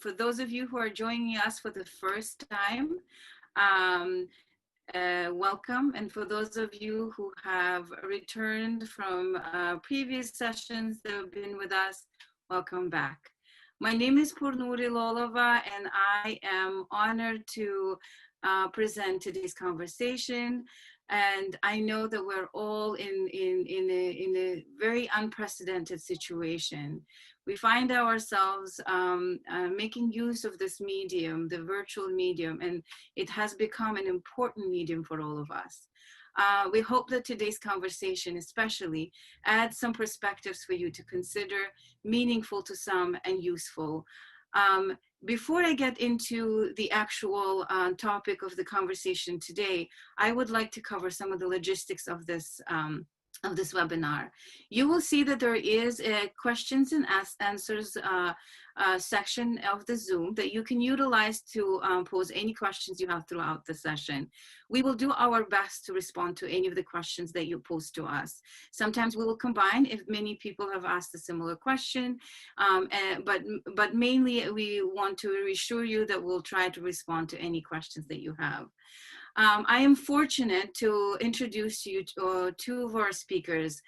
For those of you who are joining us for the first time, um, welcome. And for those of you who have returned from previous sessions that have been with us, welcome back. My name is Purnur Ilolova, and I am honored to present today's conversation. And I know that we're all in a very unprecedented situation. We find ourselves making use of this medium, the virtual medium, and it has become an important medium for all of us. We hope that today's conversation especially adds some perspectives for you to consider, meaningful to some and useful. Before I get into the actual topic of the conversation today, I would like to cover some of the logistics of this webinar. You will see that there is a questions and answers section of the Zoom that you can utilize to pose any questions you have throughout the session. We will do our best to respond to any of the questions that you pose to us. Sometimes we will combine if many people have asked a similar question, but mainly we want to reassure you that we'll try to respond to any questions that you have. I am fortunate to introduce you to two of our speakers,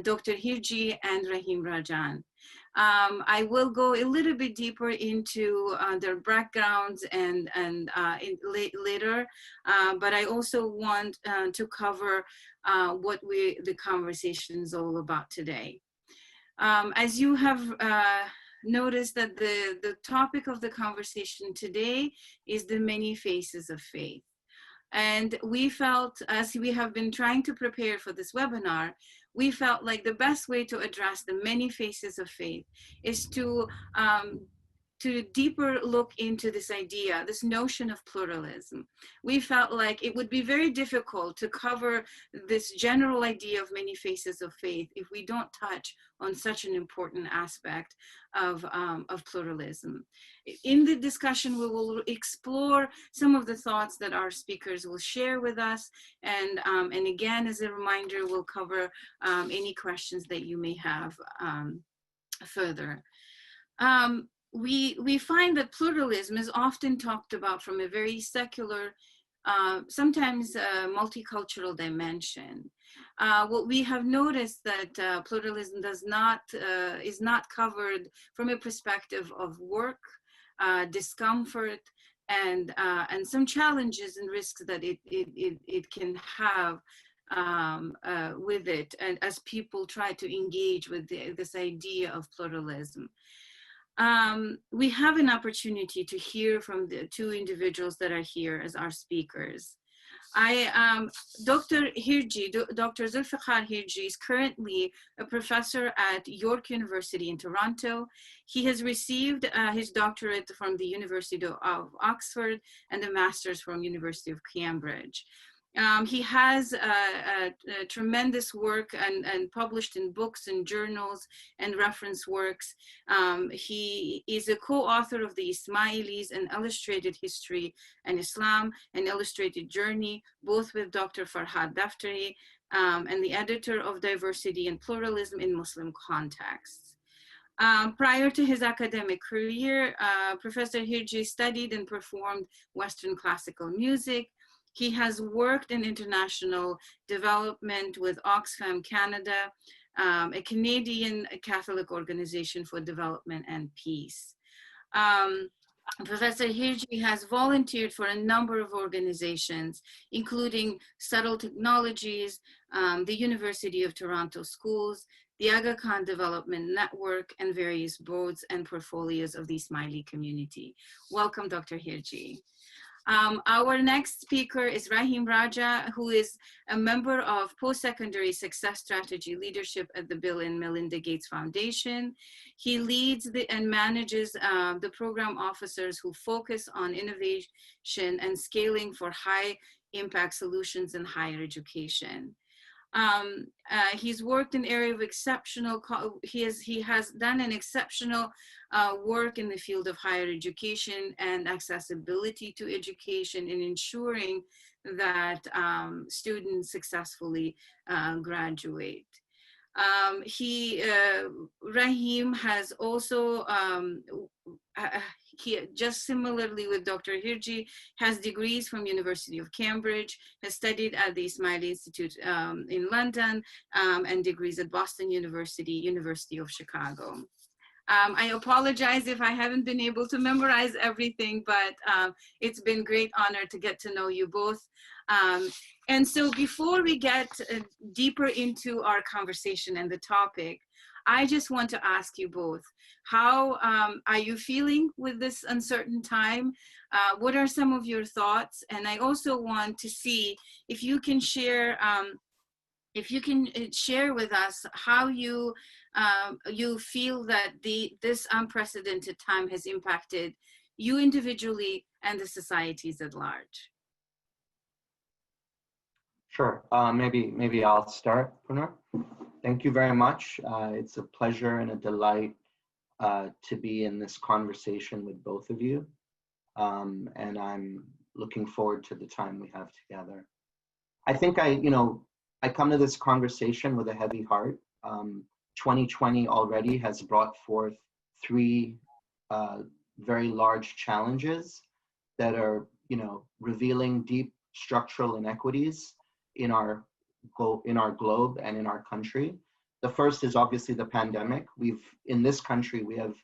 Dr. Hirji and Rahim Rajan. I will go a little bit deeper into their backgrounds and later, but I also want to cover what the conversation is all about today. As you have noticed that the topic of the conversation today is the many faces of faith. And we felt, as we have been trying to prepare for this webinar, we felt like the best way to address the many faces of faith is to deeper look into this idea, this notion of pluralism. We felt like it would be very difficult to cover this general idea of many faces of faith if we don't touch on such an important aspect of pluralism. In the discussion, we will explore some of the thoughts that our speakers will share with us. And again, as a reminder, we'll cover any questions that you may have further. We find that pluralism is often talked about from a very secular, sometimes multicultural dimension. What we have noticed that pluralism is not covered from a perspective of work, discomfort, and some challenges and risks that it can have with it, and as people try to engage with this idea of pluralism. We have an opportunity to hear from the two individuals that are here as our speakers. Dr. Hirji, Dr. Zulfiqar Hirji is currently a professor at York University in Toronto. He has received his doctorate from the University of Oxford and a master's from University of Cambridge. He has a tremendous work and published in books and journals and reference works. He is a co-author of the Ismailis, An Illustrated History and Islam, An Illustrated Journey, both with Dr. Farhad Daftari, and the editor of Diversity and Pluralism in Muslim Contexts. Prior to his academic career, Professor Hirji studied and performed Western classical music. He has worked in international development with Oxfam Canada, a Canadian Catholic organization for development and peace. Professor Hirji has volunteered for a number of organizations, including Subtle Technologies, the University of Toronto Schools, the Aga Khan Development Network, and various boards and portfolios of the Ismaili community. Welcome, Dr. Hirji. Our next speaker is Rahim Raja, who is a member of Post-Secondary Success Strategy Leadership at the Bill and Melinda Gates Foundation. He leads and manages the program officers who focus on innovation and scaling for high impact solutions in higher education. He's worked in area of exceptional, he has done an exceptional work in the field of higher education and accessibility to education in ensuring that students successfully graduate. Rahim has also, he just similarly with Dr. Hirji, has degrees from University of Cambridge, has studied at the Ismail Institute in London, and degrees at Boston University, University of Chicago. I apologize if I haven't been able to memorize everything, but it's been great honor to get to know you both. And so before we get deeper into our conversation and the topic, I just want to ask you both, how are you feeling with this uncertain time? What are some of your thoughts? And I also want to see if you can share with us how you feel that this unprecedented time has impacted you individually and the societies at large. Sure. Maybe I'll start, Purnur. Thank you very much. It's a pleasure and a delight to be in this conversation with both of you. And I'm looking forward to the time we have together. I think I come to this conversation with a heavy heart. 2020 already has brought forth three very large challenges that are, revealing deep structural inequities in our globe and in our country. The first is obviously the pandemic. In this country, we have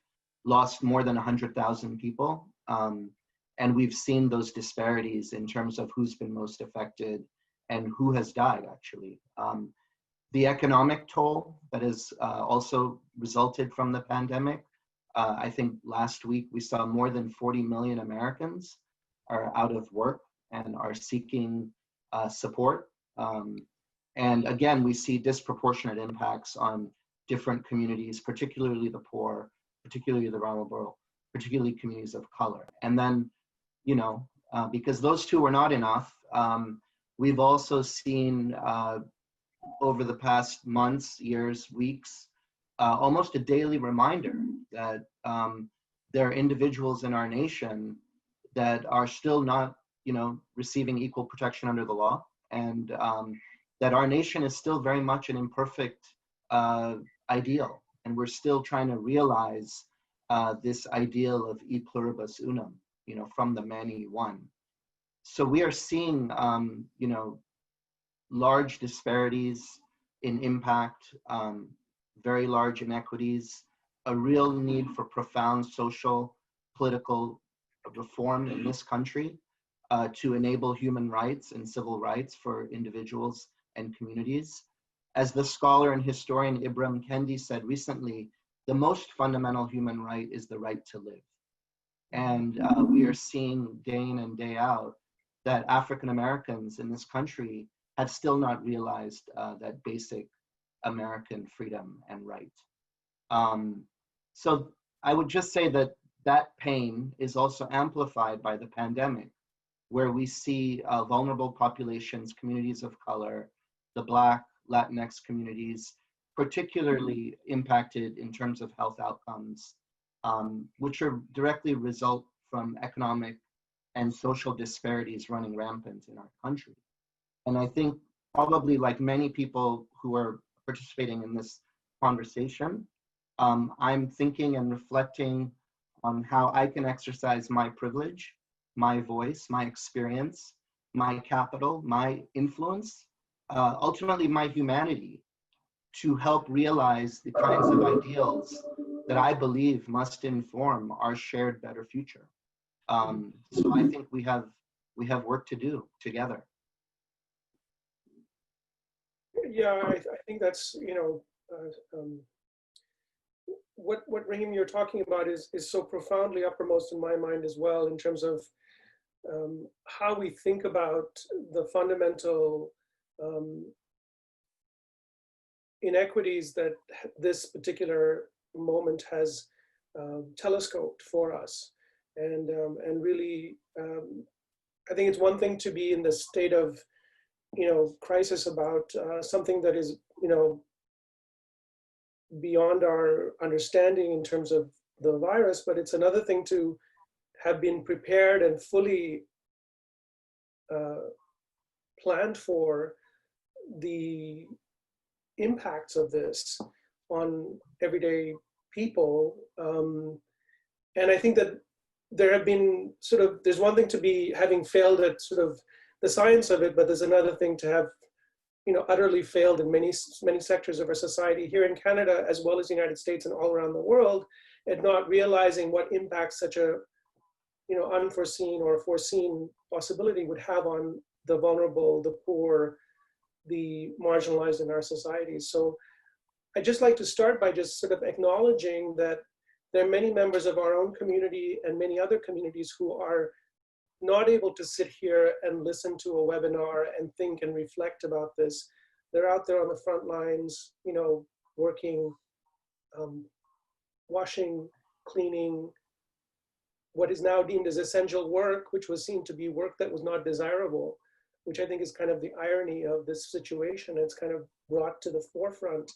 lost more than 100,000 people. And we've seen those disparities in terms of who's been most affected and who has died, actually. The economic toll that has also resulted from the pandemic. I think last week we saw more than 40 million Americans are out of work and are seeking support. And again, we see disproportionate impacts on different communities, particularly the poor, particularly the vulnerable, particularly communities of color. And then, because those two were not enough, we've also seen over the past months, years, weeks, almost a daily reminder that there are individuals in our nation that are still not, receiving equal protection under the law, and that our nation is still very much an imperfect ideal, and we're still trying to realize this ideal of e pluribus unum, from the many one. So we are seeing, large disparities in impact, very large inequities, a real need for profound social, political reform in this country to enable human rights and civil rights for individuals and communities. As the scholar and historian Ibram Kendi said recently, the most fundamental human right is the right to live. And we are seeing day in and day out that African Americans in this country have still not realized that basic American freedom and right. So I would just say that that pain is also amplified by the pandemic, where we see vulnerable populations, communities of color, the Black, Latinx communities, particularly impacted in terms of health outcomes, which are directly result from economic and social disparities running rampant in our country. And I think probably like many people who are participating in this conversation, I'm thinking and reflecting on how I can exercise my privilege, my voice, my experience, my capital, my influence, ultimately my humanity, to help realize the kinds of ideals that I believe must inform our shared better future. So I think we have work to do together. Yeah, I think that's, what Rahim you're talking about is so profoundly uppermost in my mind as well, in terms of how we think about the fundamental inequities that this particular moment has telescoped for us. And really, I think it's one thing to be in the state of, crisis about something that is, beyond our understanding in terms of the virus, but it's another thing to have been prepared and fully planned for the impacts of this on everyday people. And I think that there have been there's one thing to be having failed at the science of it, but there's another thing to have, utterly failed in many sectors of our society here in Canada, as well as the United States and all around the world, at not realizing what impact such a, unforeseen or foreseen possibility would have on the vulnerable, the poor, the marginalized in our societies. So I'd just like to start by just acknowledging that there are many members of our own community and many other communities who are not able to sit here and listen to a webinar and think and reflect about this. They're out there on the front lines, working, washing, cleaning, what is now deemed as essential work, which was seen to be work that was not desirable, which I think is kind of the irony of this situation. It's kind of brought to the forefront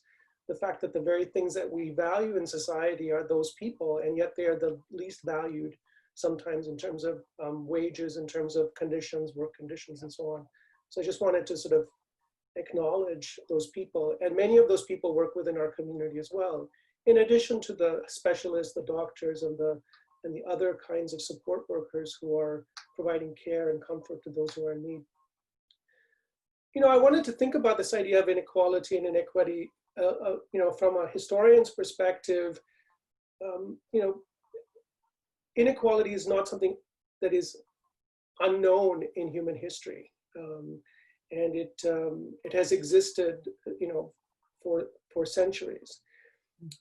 the fact that the very things that we value in society are those people, and yet they are the least valued sometimes in terms of wages, in terms of conditions, work conditions, and so on. So I just wanted to acknowledge those people, and many of those people work within our community as well, in addition to the specialists, the doctors, and the other kinds of support workers who are providing care and comfort to those who are in need. I wanted to think about this idea of inequality and inequity from a historian's perspective. Inequality is not something that is unknown in human history, and it has existed, for centuries.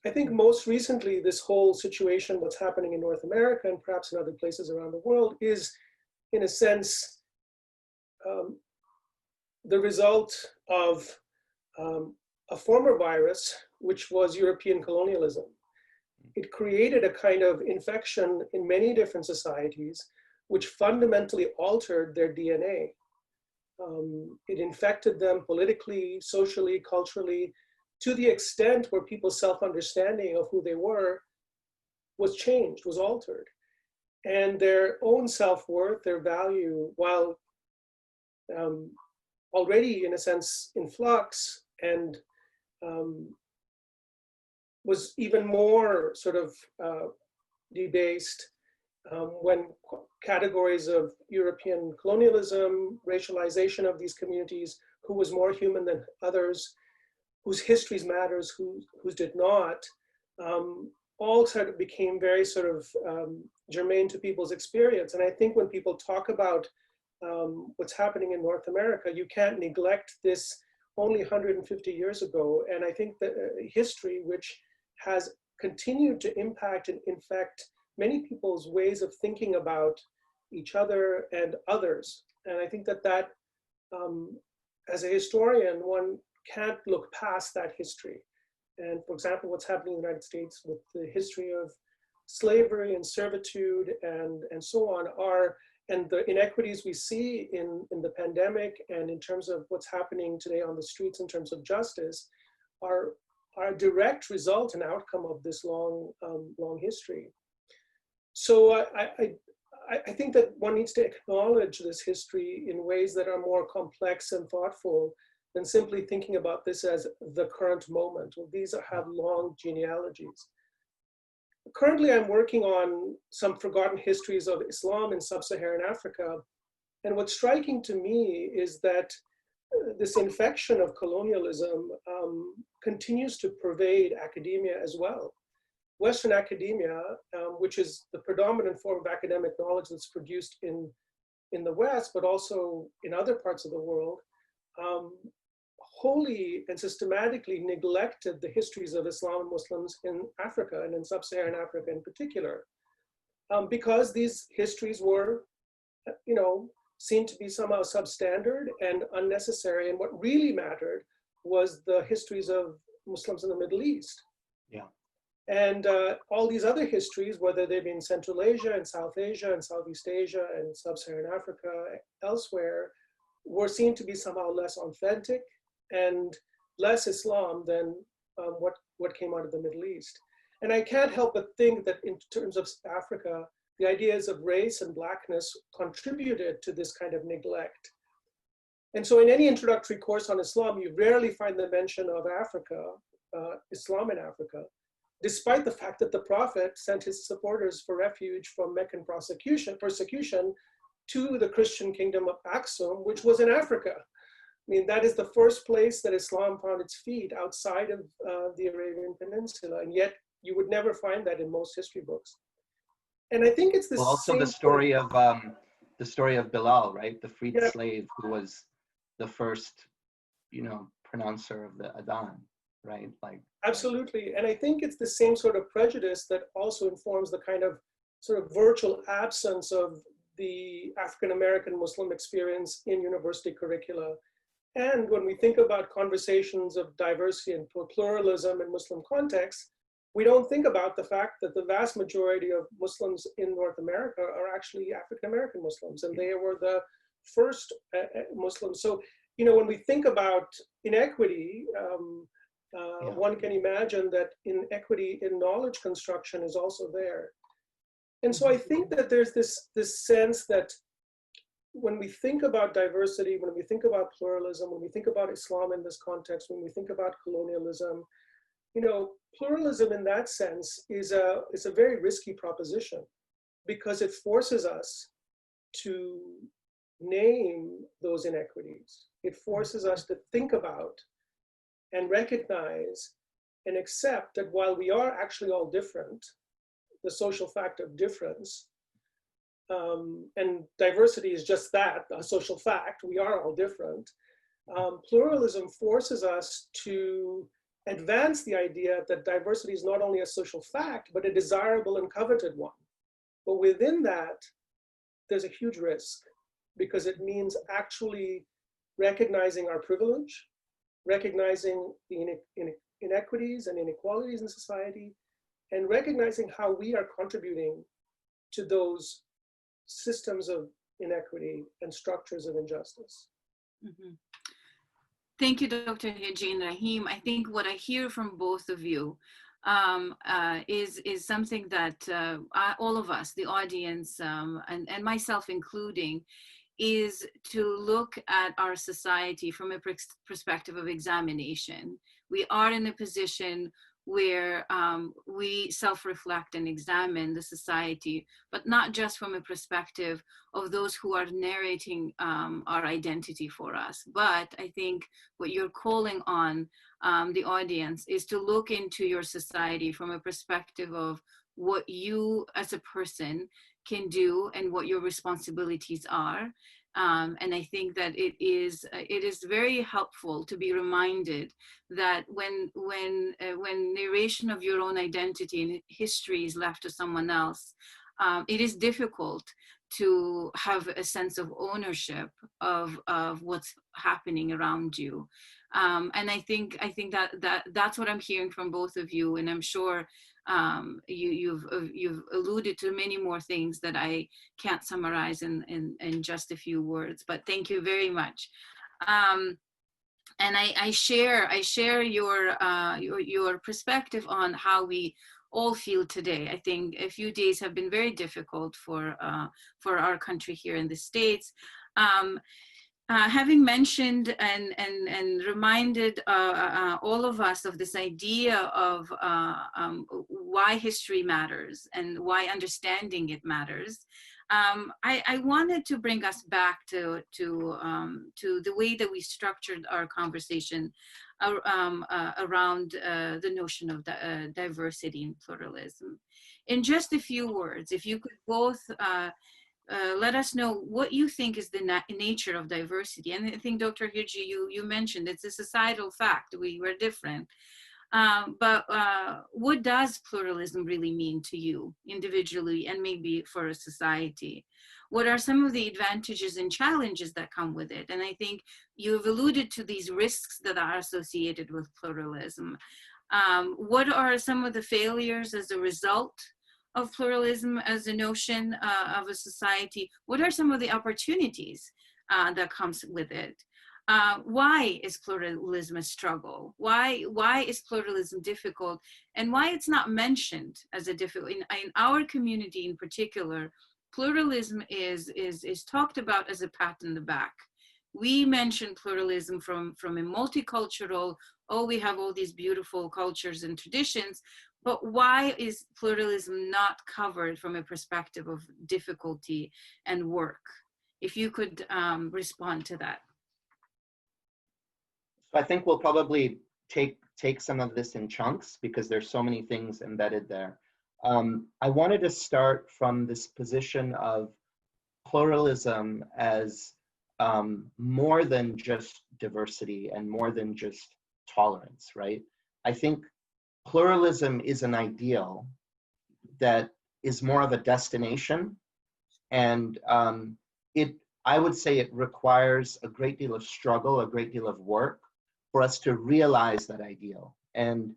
I think most recently, this whole situation, what's happening in North America and perhaps in other places around the world, is, in a sense, the result of a former virus, which was European colonialism. It created a kind of infection in many different societies, which fundamentally altered their DNA. It infected them politically, socially, culturally, to the extent where people's self-understanding of who they were was changed, was altered. And their own self-worth, their value, while already, in a sense, in flux, and was even more debased when categories of European colonialism, racialization of these communities, who was more human than others, whose histories matters, whose did not, all became very germane to people's experience. And I think when people talk about what's happening in North America, you can't neglect this only 150 years ago. And I think that history, which has continued to impact and infect many people's ways of thinking about each other and others. And I think that as a historian, one can't look past that history. And for example, what's happening in the United States with the history of slavery and servitude and so on and the inequities we see in the pandemic and in terms of what's happening today on the streets in terms of justice are a direct result and outcome of this long history. So I think that one needs to acknowledge this history in ways that are more complex and thoughtful than simply thinking about this as the current moment. Well, these have long genealogies. Currently, I'm working on some forgotten histories of Islam in sub-Saharan Africa. And what's striking to me is that this infection of colonialism continues to pervade academia as well. Western academia, which is the predominant form of academic knowledge that's produced in the West, but also in other parts of the world, wholly and systematically neglected the histories of Islam and Muslims in Africa and in sub-Saharan Africa in particular, because these histories were, seen to be somehow substandard and unnecessary. And what really mattered was the histories of Muslims in the Middle East. Yeah. And all these other histories, whether they be in Central Asia and South Asia and Southeast Asia and sub-Saharan Africa, elsewhere, were seen to be somehow less authentic and less Islam than what came out of the Middle East. And I can't help but think that in terms of Africa, the ideas of race and blackness contributed to this kind of neglect. And so in any introductory course on Islam, you rarely find the mention of Africa, Islam in Africa, despite the fact that the Prophet sent his supporters for refuge from Meccan persecution to the Christian kingdom of Aksum, which was in Africa. I mean, that is the first place that Islam found its feet outside of the Arabian Peninsula, and yet you would never find that in most history books. And I think it's the also the story of Bilal, right? The freed slave who was the first, pronouncer of the Adhan, right? Like absolutely. And I think it's the same sort of prejudice that also informs the kind of sort of virtual absence of the African-American Muslim experience in university curricula. And when we think about conversations of diversity and pluralism in Muslim contexts, we don't think about the fact that the vast majority of Muslims in North America are actually African-American Muslims, and they were the first Muslims. So, when we think about inequity, one can imagine that inequity in knowledge construction is also there. And so I think that there's this sense that when we think about diversity, when we think about pluralism, when we think about Islam in this context, when we think about colonialism, pluralism in that sense is a very risky proposition, because it forces us to name those inequities. It forces us to think about and recognize and accept that while we are actually all different, the social fact of difference, and diversity is just that, a social fact, we are all different. Pluralism forces us to advance the idea that diversity is not only a social fact, but a desirable and coveted one. But within that, there's a huge risk, because it means actually recognizing our privilege, recognizing the inequities and inequalities in society, and recognizing how we are contributing to those systems of inequity and structures of injustice. Mm-hmm. Thank you, Dr. Hirji and Rahim. I think what I hear from both of you is something that all of us, the audience, and myself including, is to look at our society from a perspective of examination. We are in a position where we self-reflect and examine the society, but not just from a perspective of those who are narrating our identity for us. But I think what you're calling on the audience is to look into your society from a perspective of what you as a person can do and what your responsibilities are. And I think that it is very helpful to be reminded that when narration of your own identity and history is left to someone else, it is difficult to have a sense of ownership of what's happening around you. And I think that's what I'm hearing from both of you, and I'm sure you've alluded to many more things that I can't summarize in just a few words, but thank you very much. And I share your perspective on how we all feel today. I think a few days have been very difficult for our country here in the States. Having mentioned and reminded all of us of this idea of why history matters and why understanding it matters, I wanted to bring us back to the way that we structured our conversation around the notion of diversity and pluralism. In just a few words, if you could both let us know what you think is the nature of diversity. And I think, Dr. Hirji, you mentioned it's a societal fact. We're different. But what does pluralism really mean to you individually and maybe for a society? What are some of the advantages and challenges that come with it? And I think you've alluded to these risks that are associated with pluralism. What are some of the failures as a result of pluralism as a notion of a society? What are some of the opportunities that comes with it? Why is pluralism a struggle? Why is pluralism difficult? And why it's not mentioned as a difficult, in our community in particular, pluralism is talked about as a pat in the back. we mention pluralism from a multicultural, oh, we have all these beautiful cultures and traditions, but why is pluralism not covered from a perspective of difficulty and work? If you could respond to that. So I think we'll probably take some of this in chunks because there's so many things embedded there. I wanted to start from this position of pluralism as more than just diversity and more than just tolerance, right? I think pluralism is an ideal that is more of a destination, and I would say it requires a great deal of struggle, a great deal of work for us to realize that ideal. And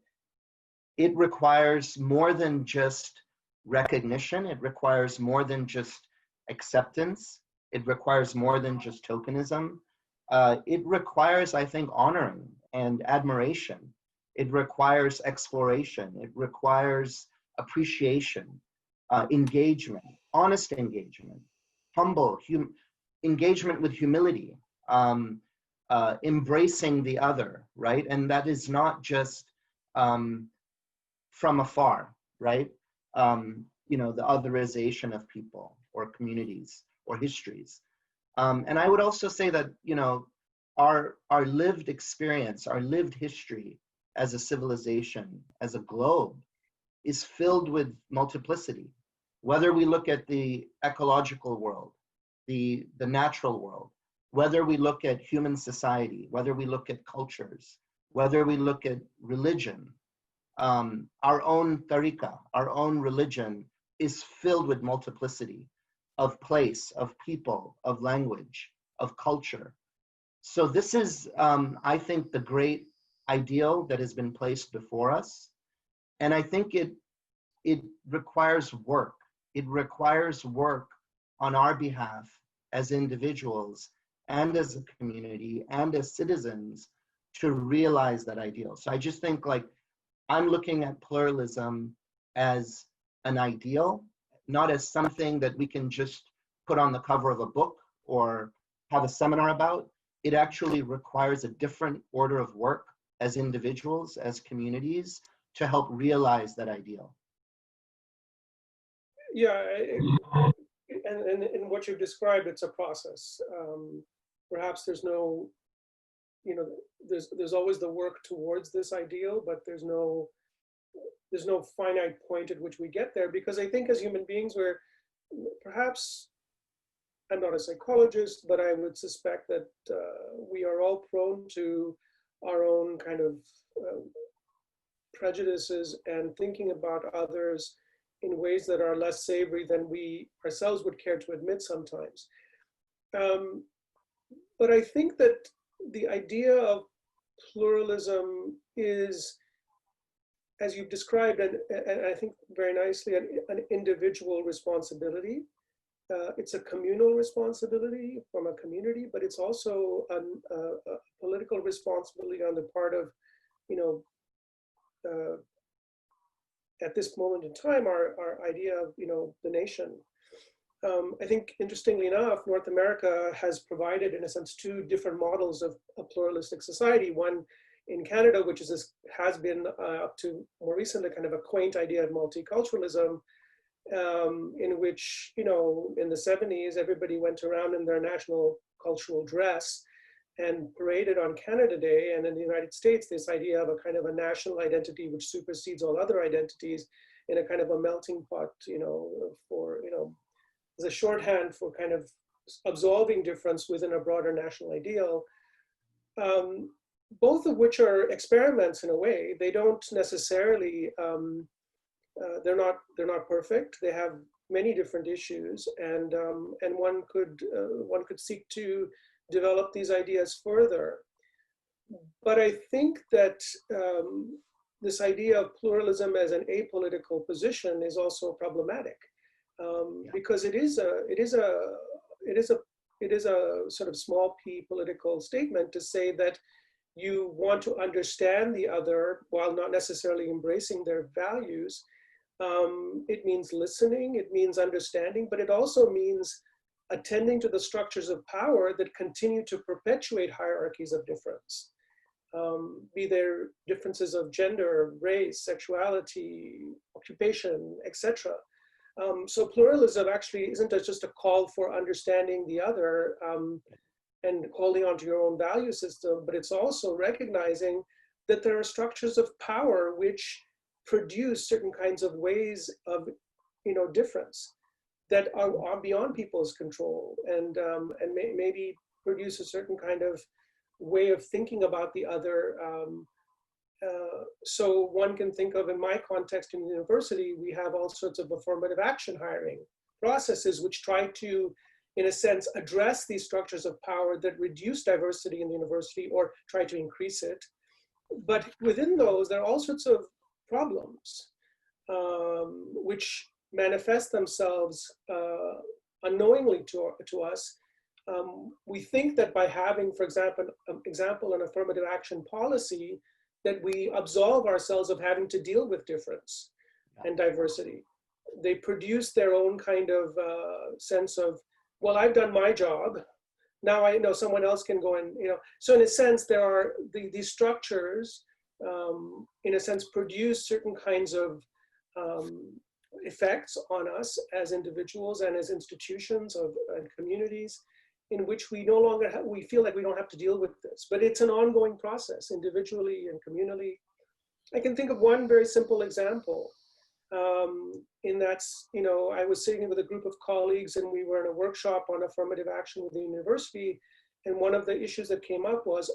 it requires more than just recognition. It requires more than just acceptance. It requires more than just tokenism. It requires, I think, honoring and admiration. It requires exploration. It requires appreciation, engagement, honest engagement, humble engagement with humility, embracing the other, right? And that is not just from afar, right? You know, the otherization of people or communities or histories. And I would also say that, you know, our lived experience, our lived history as a civilization, as a globe, is filled with multiplicity. Whether we look at the ecological world, the natural world, whether we look at human society, whether we look at cultures, whether we look at religion, our own tariqa, our own religion is filled with multiplicity of place, of people, of language, of culture. So this is, I think, the great ideal that has been placed before us. And I think it requires work. It requires work on our behalf as individuals and as a community and as citizens to realize that ideal. So I just think, like, I'm looking at pluralism as an ideal, not as something that we can just put on the cover of a book or have a seminar about. It actually requires a different order of work as individuals, as communities, to help realize that ideal. Yeah, and in what you've described, it's a process. Perhaps there's no, you know, there's always the work towards this ideal, but there's no finite point at which we get there, because I think as human beings, we're perhaps, I'm not a psychologist, but I would suspect that we are all prone to our own kind of prejudices and thinking about others in ways that are less savory than we ourselves would care to admit sometimes. But I think that the idea of pluralism is, as you've described, and I think very nicely, an individual responsibility. It's a communal responsibility from a community, but it's also a political responsibility on the part of, you know, at this moment in time, our idea of, you know, the nation. I think, interestingly enough, North America has provided, in a sense, two different models of a pluralistic society. One in Canada, which has been up to more recently kind of a quaint idea of multiculturalism, in which, you know, in the 70s, everybody went around in their national cultural dress and paraded on Canada Day. And in the United States, this idea of a kind of a national identity which supersedes all other identities in a kind of a melting pot, you know, for, you know, as a shorthand for kind of absolving difference within a broader national ideal, both of which are experiments in a way. They don't necessarily, they're not perfect. They have many different issues, and one could seek to develop these ideas further. But I think that this idea of pluralism as an apolitical position is also problematic, because it is a sort of small p political statement to say that you want to understand the other while not necessarily embracing their values. It means listening, it means understanding, but it also means attending to the structures of power that continue to perpetuate hierarchies of difference, be there differences of gender, race, sexuality, occupation, etc. So pluralism actually isn't just a call for understanding the other and holding on to your own value system, but it's also recognizing that there are structures of power which produce certain kinds of ways of, difference that are beyond people's control, and maybe produce a certain kind of way of thinking about the other. So one can think of, in my context in university, we have all sorts of affirmative action hiring processes which try to, in a sense, address these structures of power that reduce diversity in the university or try to increase it. But within those, there are all sorts of problems which manifest themselves unknowingly to us. We think that by having, for example, an affirmative action policy, that we absolve ourselves of having to deal with difference and diversity. They produce their own kind of sense of, well, I've done my job. Now I know someone else can go and, So in a sense, there are these structures, in a sense, produce certain kinds of effects on us as individuals and as institutions and communities, in which we no longer we feel like we don't have to deal with this, but it's an ongoing process, individually and communally. I can think of one very simple example. In that, I was sitting with a group of colleagues and we were in a workshop on affirmative action with the university. And one of the issues that came up was,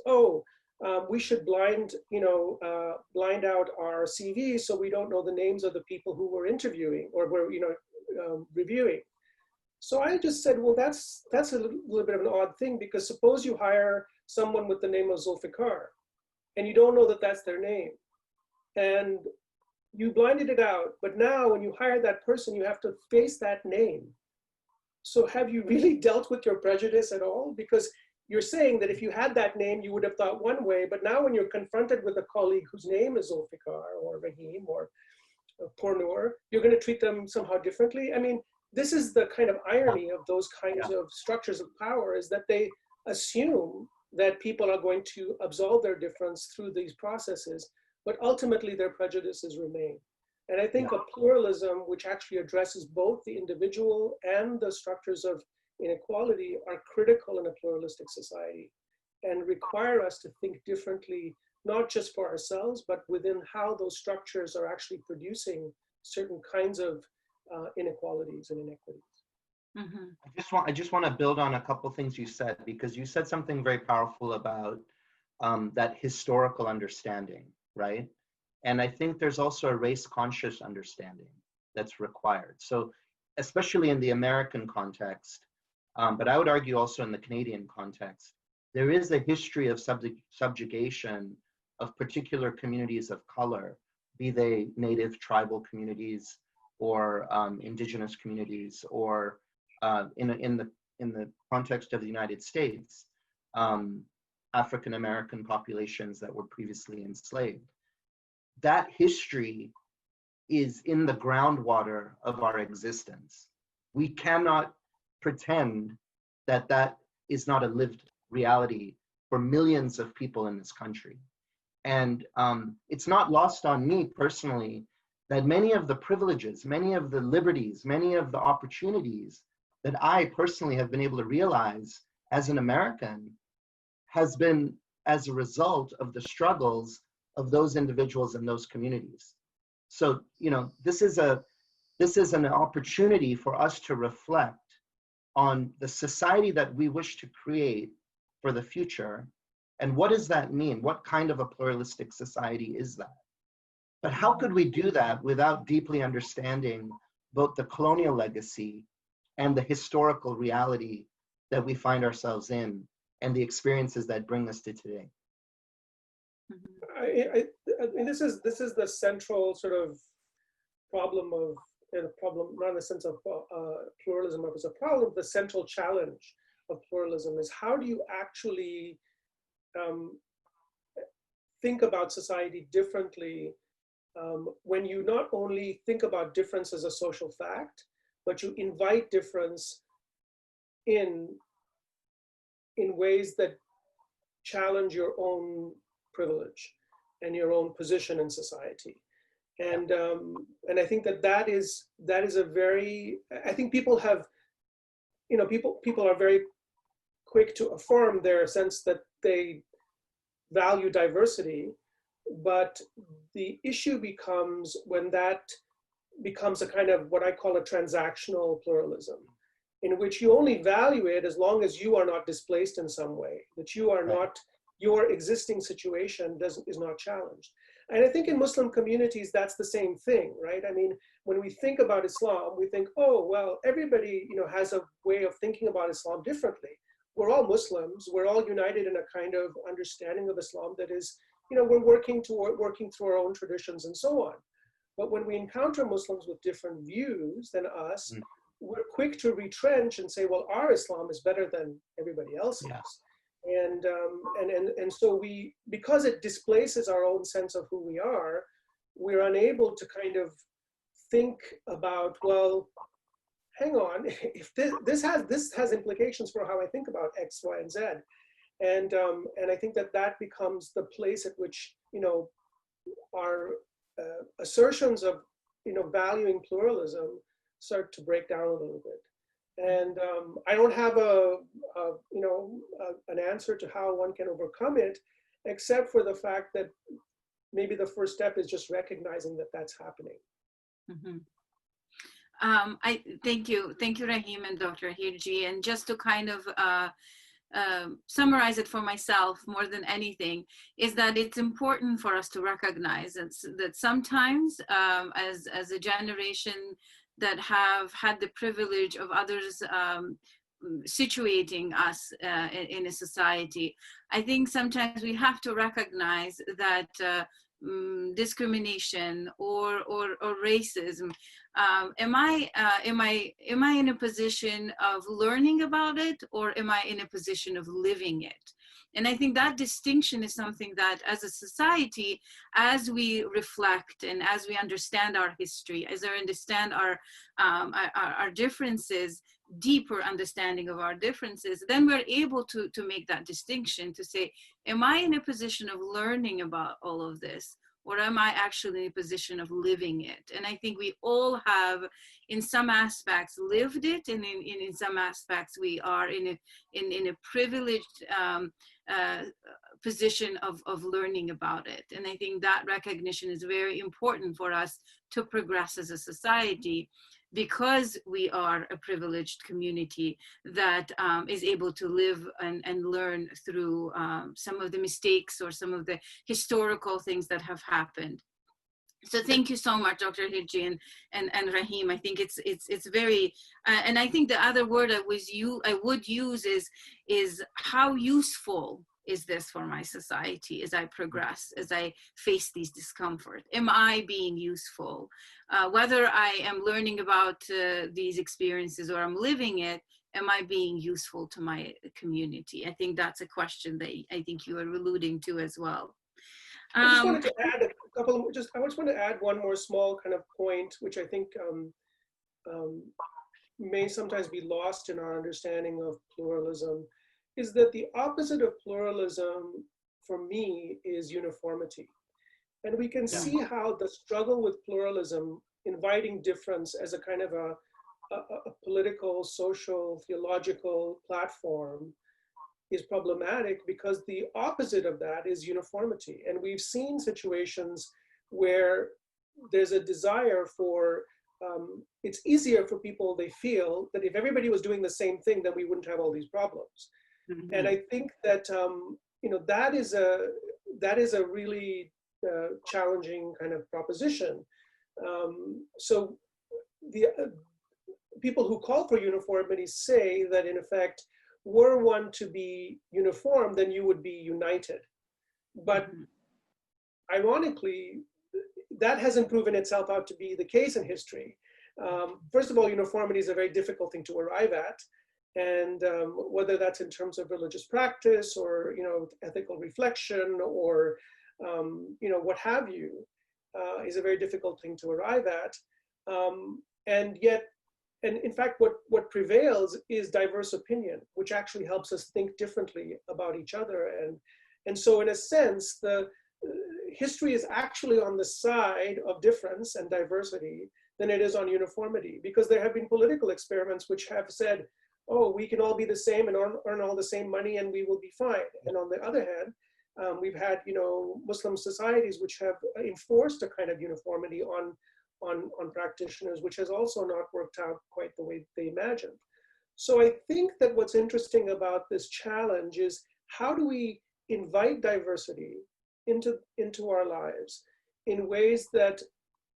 we should blind out our CVs so we don't know the names of the people who we're interviewing or we're, reviewing. So I just said, well, that's a little bit of an odd thing, because suppose you hire someone with the name of Zulfikar and you don't know that that's their name. And you blinded it out, but now when you hire that person, you have to face that name. So have you really dealt with your prejudice at all? Because you're saying that if you had that name, you would have thought one way, but now when you're confronted with a colleague whose name is Zulfikar or Rahim or Purnur, you're going to treat them somehow differently. I mean, this is the kind of irony of those kinds of structures of power, is that they assume that people are going to absolve their difference through these processes, but ultimately their prejudices remain. And I think a pluralism which actually addresses both the individual and the structures of inequality are critical in a pluralistic society and require us to think differently, not just for ourselves, but within how those structures are actually producing certain kinds of inequalities and inequities. Mm-hmm. I just want to build on a couple things you said, because you said something very powerful about that historical understanding, right? And I think there's also a race-conscious understanding that's required. So especially in the American context, but I would argue also in the Canadian context, there is a history of subjugation of particular communities of color, be they native tribal communities or indigenous communities, or in the context of the United States, African American populations that were previously enslaved. That history is in the groundwater of our existence. We cannot pretend that that is not a lived reality for millions of people in this country. And it's not lost on me personally that many of the privileges, many of the liberties, many of the opportunities that I personally have been able to realize as an American has been as a result of the struggles of those individuals and those communities. So, this is an opportunity for us to reflect on the society that we wish to create for the future. And what does that mean? What kind of a pluralistic society is that? But how could we do that without deeply understanding both the colonial legacy and the historical reality that we find ourselves in and the experiences that bring us to today? I mean, this is the central sort of problem of, not in the sense of pluralism, but it's a problem. The central challenge of pluralism is, how do you actually think about society differently when you not only think about difference as a social fact, but you invite difference in ways that challenge your own privilege and your own position in society. And I think that is a very, I think people have, you know, people are very quick to affirm their sense that they value diversity, but the issue becomes when that becomes a kind of what I call a transactional pluralism, in which you only value it as long as you are not displaced in some way, that you are not, your existing situation is not challenged. And I think in Muslim communities, that's the same thing, right? I mean, when we think about Islam, we think, oh, well, everybody, you know, has a way of thinking about Islam differently. We're all Muslims. We're all united in a kind of understanding of Islam that is, you know, we're working through our own traditions and so on. But when we encounter Muslims with different views than us, we're quick to retrench and say, well, our Islam is better than everybody else's. And so we, because it displaces our own sense of who we are, we're unable to kind of think about, well, hang on, if this has implications for how I think about X, Y, and Z. And I think that becomes the place at which, you know, our assertions of, you know, valuing pluralism start to break down a little bit. And I don't have an answer to how one can overcome it, except for the fact that maybe the first step is just recognizing that that's happening. Mm-hmm. I thank you, Rahim and Dr. Hirji. And just to kind of summarize it for myself more than anything, is that it's important for us to recognize that sometimes as a generation that have had the privilege of others situating us in a society, I think sometimes we have to recognize that discrimination or racism, am I in a position of learning about it, or am I in a position of living it? And I think that distinction is something that as a society, as we reflect and as we understand our history, as we understand our differences, deeper understanding of our differences, then we're able to make that distinction, to say, am I in a position of learning about all of this, or am I actually in a position of living it? And I think we all have, in some aspects, lived it, and in some aspects, we are in a privileged position of learning about it. And I think that recognition is very important for us to progress as a society, because we are a privileged community that is able to live and learn through some of the mistakes or some of the historical things that have happened. So thank you so much, Dr. Hirji and Rahim. I think it's very, and I think the other word I would use is how useful is this for my society as I progress, as I face these discomfort? Am I being useful? Whether I am learning about these experiences or I'm living it, am I being useful to my community? I think that's a question that I think you are alluding to as well. I just wanted to add a couple of, I just want to add one more small kind of point, which I think may sometimes be lost in our understanding of pluralism, is that the opposite of pluralism for me is uniformity. And we can see how the struggle with pluralism, inviting difference as a kind of a political, social, theological platform, is problematic, because the opposite of that is uniformity. And we've seen situations where there's a desire for, it's easier for people, they feel that if everybody was doing the same thing, then we wouldn't have all these problems. Mm-hmm. And I think that, you know, that is a really challenging kind of proposition. So the people who call for uniformity say that, in effect, were one to be uniform, then you would be united. But ironically, that hasn't proven itself out to be the case in history. First of all, uniformity is a very difficult thing to arrive at. And whether that's in terms of religious practice or, you know, ethical reflection or, you know, what have you, is a very difficult thing to arrive at. And yet and in fact, what prevails is diverse opinion, which actually helps us think differently about each other. And so in a sense, the history is actually on the side of difference and diversity than it is on uniformity, because there have been political experiments which have said, oh, we can all be the same and earn all the same money and we will be fine. And on the other hand, we've had, Muslim societies which have enforced a kind of uniformity on practitioners, which has also not worked out quite the way they imagined. So I think that what's interesting about this challenge is, how do we invite diversity into our lives in ways that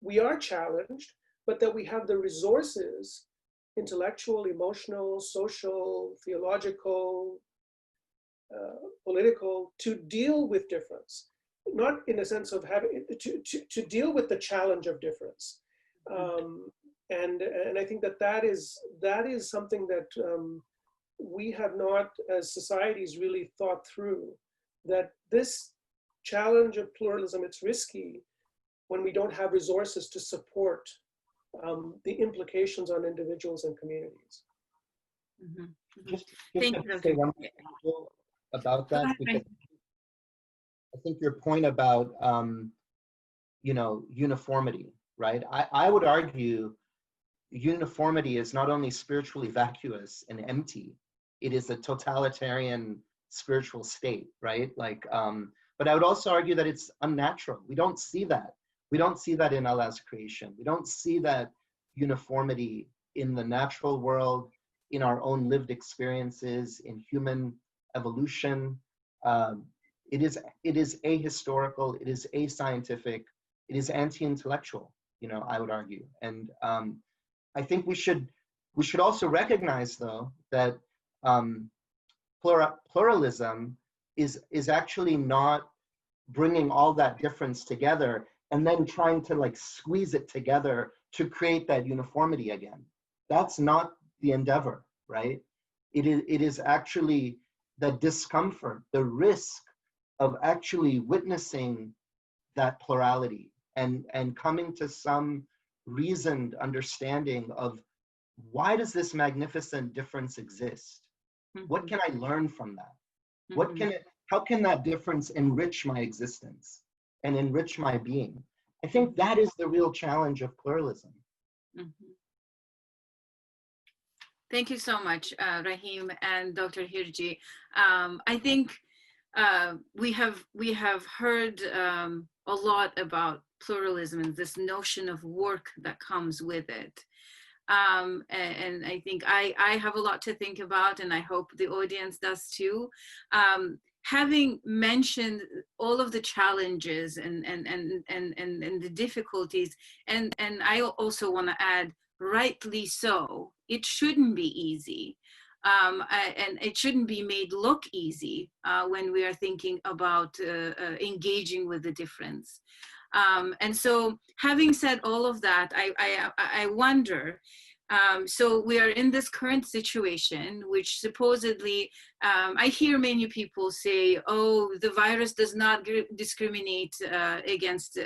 we are challenged, but that we have the resources, intellectual, emotional, social, theological, political, to deal with difference, not in a sense of having to deal with the challenge of difference. And I think that is something that we have not, as societies, really thought through, that this challenge of pluralism, it's risky when we don't have resources to support the implications on individuals and communities. Mm-hmm. Mm-hmm. Just Thank to you, say Dr. one thing about that, because I think your point about uniformity, right? I would argue uniformity is not only spiritually vacuous and empty, it is a totalitarian spiritual state, right? But I would also argue that it's unnatural. We don't see that. We don't see that in Allah's creation. We don't see that uniformity in the natural world, in our own lived experiences, in human evolution. It is ahistorical, it is ascientific, it is anti-intellectual, I would argue. And I think we should also recognize, though, that pluralism is actually not bringing all that difference together and then trying to squeeze it together to create that uniformity again. That's not the endeavor, right? It is actually the discomfort, the risk of actually witnessing that plurality and coming to some reasoned understanding of, why does this magnificent difference exist? Mm-hmm. What can I learn from that? Mm-hmm. How can that difference enrich my existence and enrich my being? I think that is the real challenge of pluralism. Mm-hmm. Thank you so much, Rahim and Dr. Hirji. I think we have heard a lot about pluralism and this notion of work that comes with it. And I think I have a lot to think about, and I hope the audience does too. Having mentioned all of the challenges and the difficulties, and I also want to add, rightly so, it shouldn't be easy. And it shouldn't be made look easy when we are thinking about engaging with the difference. And so, having said all of that, I wonder, so we are in this current situation, which supposedly, I hear many people say, oh, the virus does not discriminate against,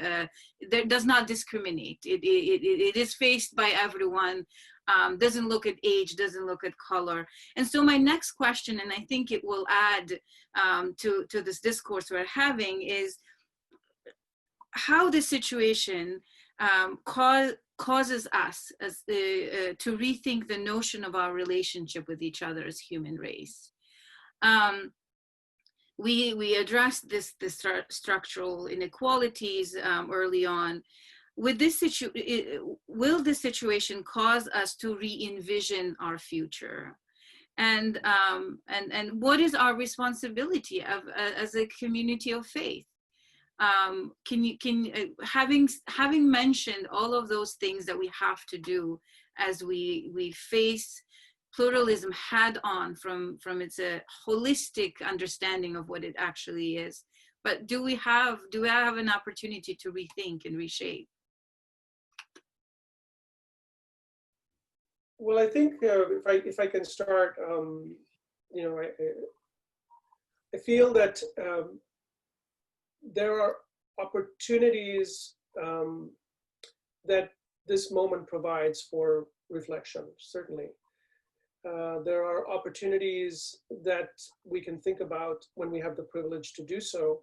does not discriminate. It is faced by everyone, doesn't look at age, doesn't look at color. And so my next question, and I think it will add to this discourse we're having, is how the situation causes us as to rethink the notion of our relationship with each other as human race. We addressed the structural inequalities early on. Will this situation cause us to re-envision our future? And what is our responsibility as a community of faith? Having mentioned all of those things that we have to do as we face pluralism head on from its holistic understanding of what it actually is, but do I have an opportunity to rethink and reshape? Well, I think if I can start, I feel that there are opportunities that this moment provides for reflection, certainly. There are opportunities that we can think about when we have the privilege to do so.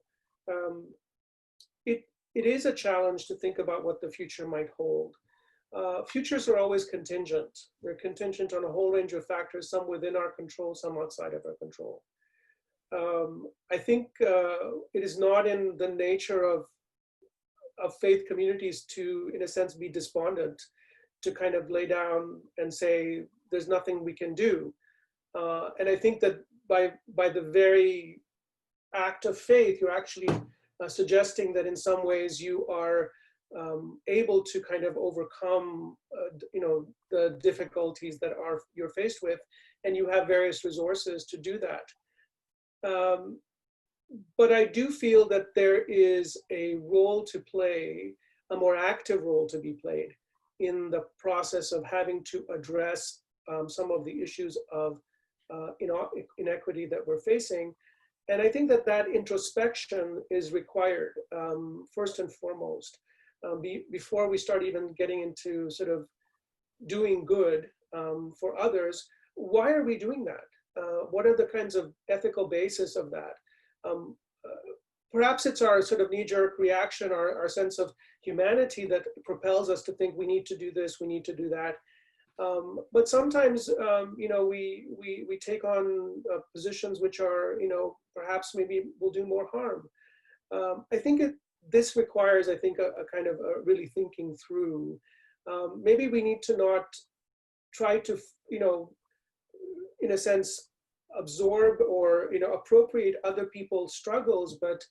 It is a challenge to think about what the future might hold. Futures are always contingent. They're contingent on a whole range of factors, some within our control, some outside of our control. I think it is not in the nature of faith communities to, in a sense, be despondent, to kind of lay down and say, there's nothing we can do. And I think that by the very act of faith, you're actually suggesting that in some ways you are able to kind of overcome, the difficulties that you're faced with, and you have various resources to do that. But I do feel that there is a role to play, a more active role to be played in the process of having to address some of the issues of inequity that we're facing. And I think that that introspection is required, first and foremost, before we start even getting into sort of doing good for others. Why are we doing that? What are the kinds of ethical basis of that? Perhaps it's our sort of knee-jerk reaction, our sense of humanity that propels us to think we need to do this, we need to do that. But sometimes, we take on positions which are, perhaps maybe will do more harm. I think this requires, I think, a kind of really thinking through. Maybe we need to not try to, in a sense, absorb or appropriate other people's struggles, but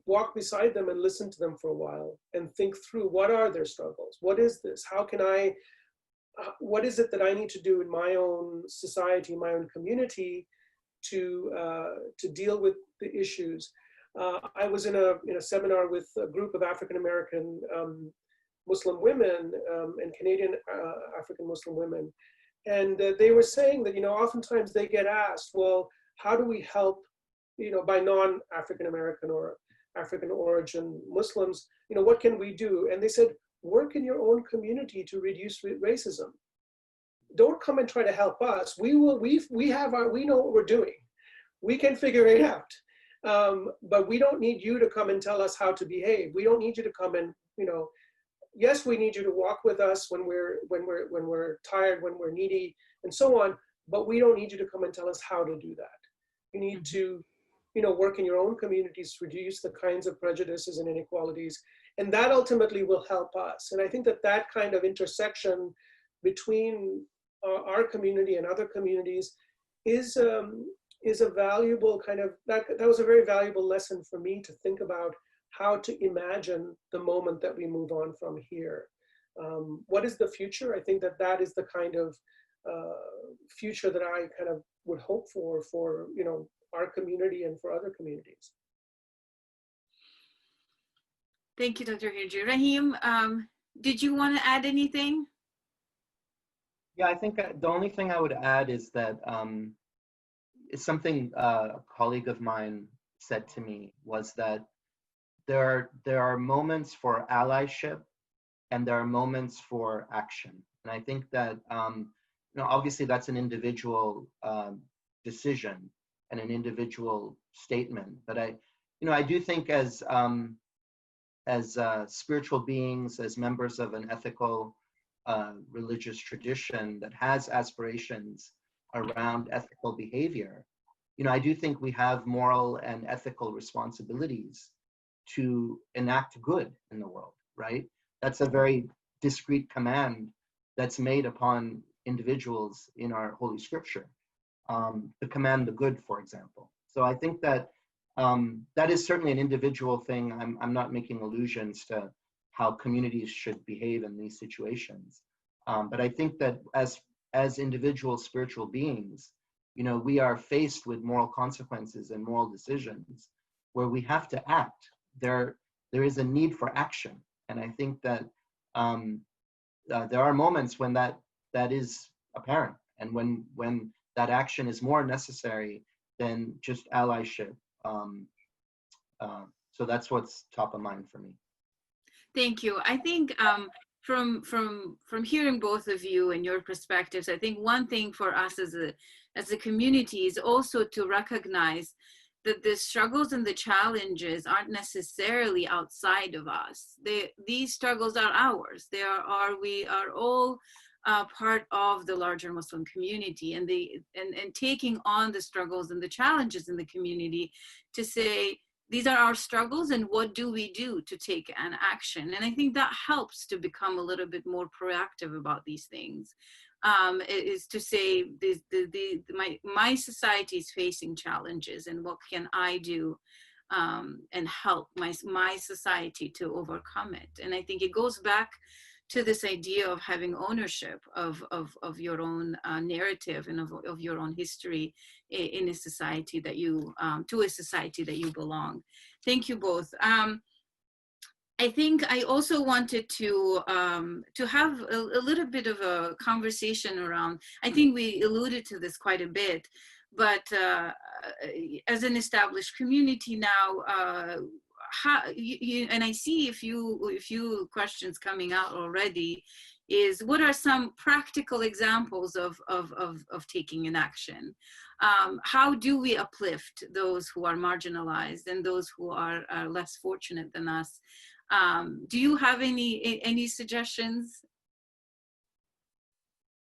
walk beside them and listen to them for a while and think through, what are their struggles? What is this? How can what is it that I need to do in my own society, my own community, to deal with the issues? I was in a seminar with a group of African American Muslim women and Canadian African Muslim women. And they were saying that, oftentimes they get asked, well, how do we help, by non-African American or African origin Muslims, what can we do? And they said, work in your own community to reduce racism. Don't come and try to help us. We know what we're doing. We can figure it out. But we don't need you to come and tell us how to behave. We don't need you to come and, yes, we need you to walk with us when we're tired, when we're needy, and so on. But we don't need you to come and tell us how to do that. You need to, work in your own communities to reduce the kinds of prejudices and inequalities, and that ultimately will help us. And I think that kind of intersection between our community and other communities is a valuable kind of that was a very valuable lesson for me to think about how to imagine the moment that we move on from here. What is the future? I think that is the kind of future that I kind of would hope for our community and for other communities. Thank you, Dr. Hirji. Rahim, did you want to add anything? Yeah, I think the only thing I would add is that it's something a colleague of mine said to me, was that there are moments for allyship and there are moments for action. And I think that, obviously that's an individual decision and an individual statement. But I do think as spiritual beings, as members of an ethical religious tradition that has aspirations around ethical behavior, I do think we have moral and ethical responsibilities to enact good in the world, right? That's a very discrete command that's made upon individuals in our Holy Scripture, to command the good, for example. So I think that that is certainly an individual thing. I'm not making allusions to how communities should behave in these situations. But I think that as individual spiritual beings, we are faced with moral consequences and moral decisions where we have to act. There is a need for action. And I think that there are moments when that is apparent, and when that action is more necessary than just allyship. So that's what's top of mind for me. Thank you. I think from hearing both of you and your perspectives, I think one thing for us as a community is also to recognize that the struggles and the challenges aren't necessarily outside of us. These struggles are ours. We are all part of the larger Muslim community, and taking on the struggles and the challenges in the community to say, these are our struggles, and what do we do to take an action? And I think that helps to become a little bit more proactive about these things. Is to say, my society is facing challenges, and what can I do and help my society to overcome it? And I think it goes back to this idea of having ownership of your own narrative and of your own history in a society that you, to a society that you belong. Thank you both. I think I also wanted to have a little bit of a conversation around, I think we alluded to this quite a bit, but as an established community now, and I see a few questions coming out already, is what are some practical examples of taking an action? How do we uplift those who are marginalized and those who are less fortunate than us? Do you have any suggestions?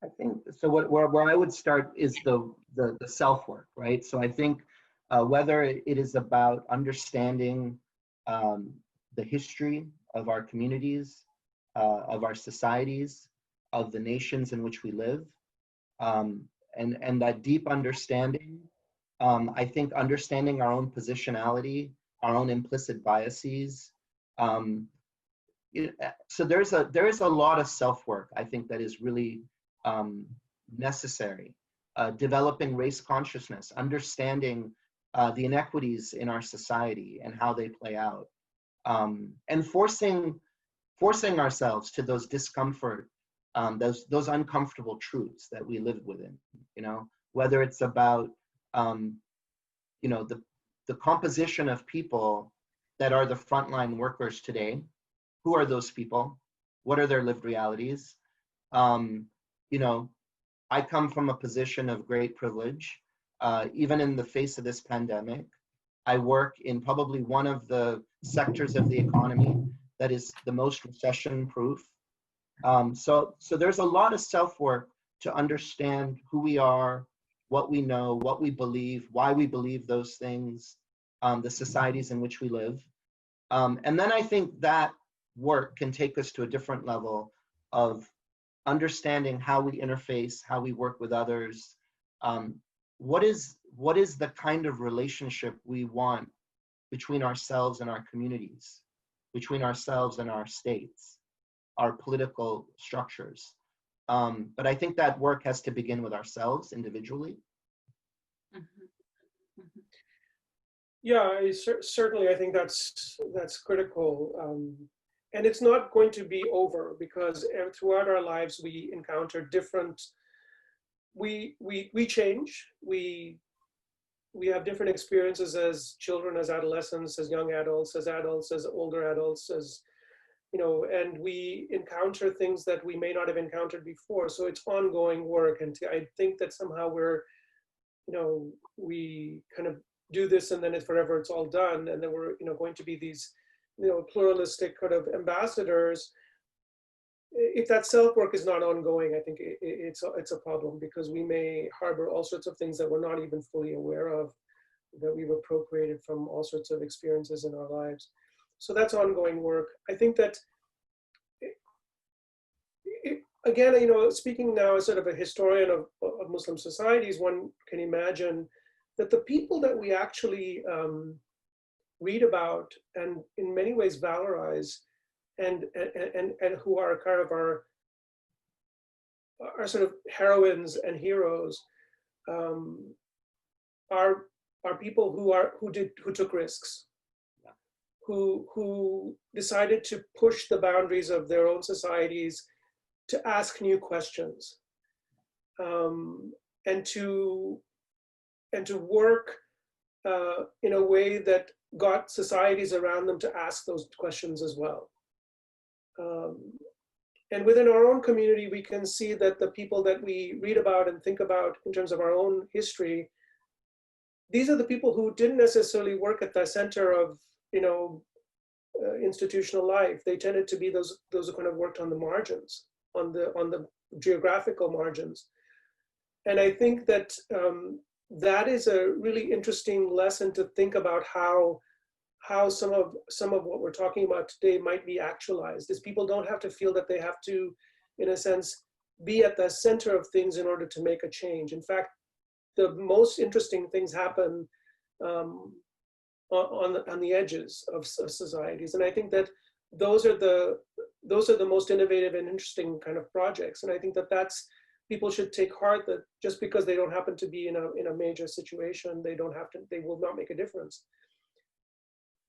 I think so. Where I would start is the self-work, right? So I think whether it is about understanding the history of our communities, of our societies, of the nations in which we live, and that deep understanding, I think understanding our own positionality, our own implicit biases. So there is a lot of self-work, I think, that is really necessary. Developing race consciousness, understanding the inequities in our society and how they play out, and forcing ourselves to those discomfort, those uncomfortable truths that we live within. You know, whether it's about you know, the composition of people that are the frontline workers today. Who are those people? What are their lived realities? You know, I come from a position of great privilege. Even in the face of this pandemic, I work in probably one of the sectors of the economy that is the most recession-proof. So there's a lot of self-work to understand who we are, what we know, what we believe, why we believe those things, the societies in which we live. And then I think that work can take us to a different level of understanding how we interface, how we work with others. What is the kind of relationship we want between ourselves and our communities, between ourselves and our states, our political structures? But I think that work has to begin with ourselves individually. Mm-hmm. Mm-hmm. Yeah, certainly I think that's critical. And it's not going to be over, because throughout our lives we encounter different, we change, we have different experiences as children, as adolescents, as young adults, as older adults, as, you know, and we encounter things that we may not have encountered before. So it's ongoing work, and I think that somehow we're, you know, we kind of do this and then it's forever, it's all done, and then we're, you know, going to be these, you know, pluralistic kind of ambassadors. If that self-work is not ongoing, I think it's a problem, because we may harbor all sorts of things that we're not even fully aware of, that we've appropriated from all sorts of experiences in our lives. So that's ongoing work. I think that, again, you know, speaking now as sort of a historian of Muslim societies, one can imagine that the people that we actually read about and in many ways valorize, and who are kind of our sort of heroines and heroes, are people who took risks, who decided to push the boundaries of their own societies, to ask new questions, and to work in a way that got societies around them to ask those questions as well. within our own community, we can see that the people that we read about and think about in terms of our own history, these are the people who didn't necessarily work at the center of, institutional life. They tended to be those who kind of worked on the margins, on the geographical margins. And I think that that is a really interesting lesson to think about how some of what we're talking about today might be actualized. Is people don't have to feel that they have to, in a sense, be at the center of things in order to make a change. In fact, the most interesting things happen on the edges of societies, and I think that those are the most innovative and interesting kind of projects. And I think that people should take heart that just because they don't happen to be in a major situation, they will not make a difference.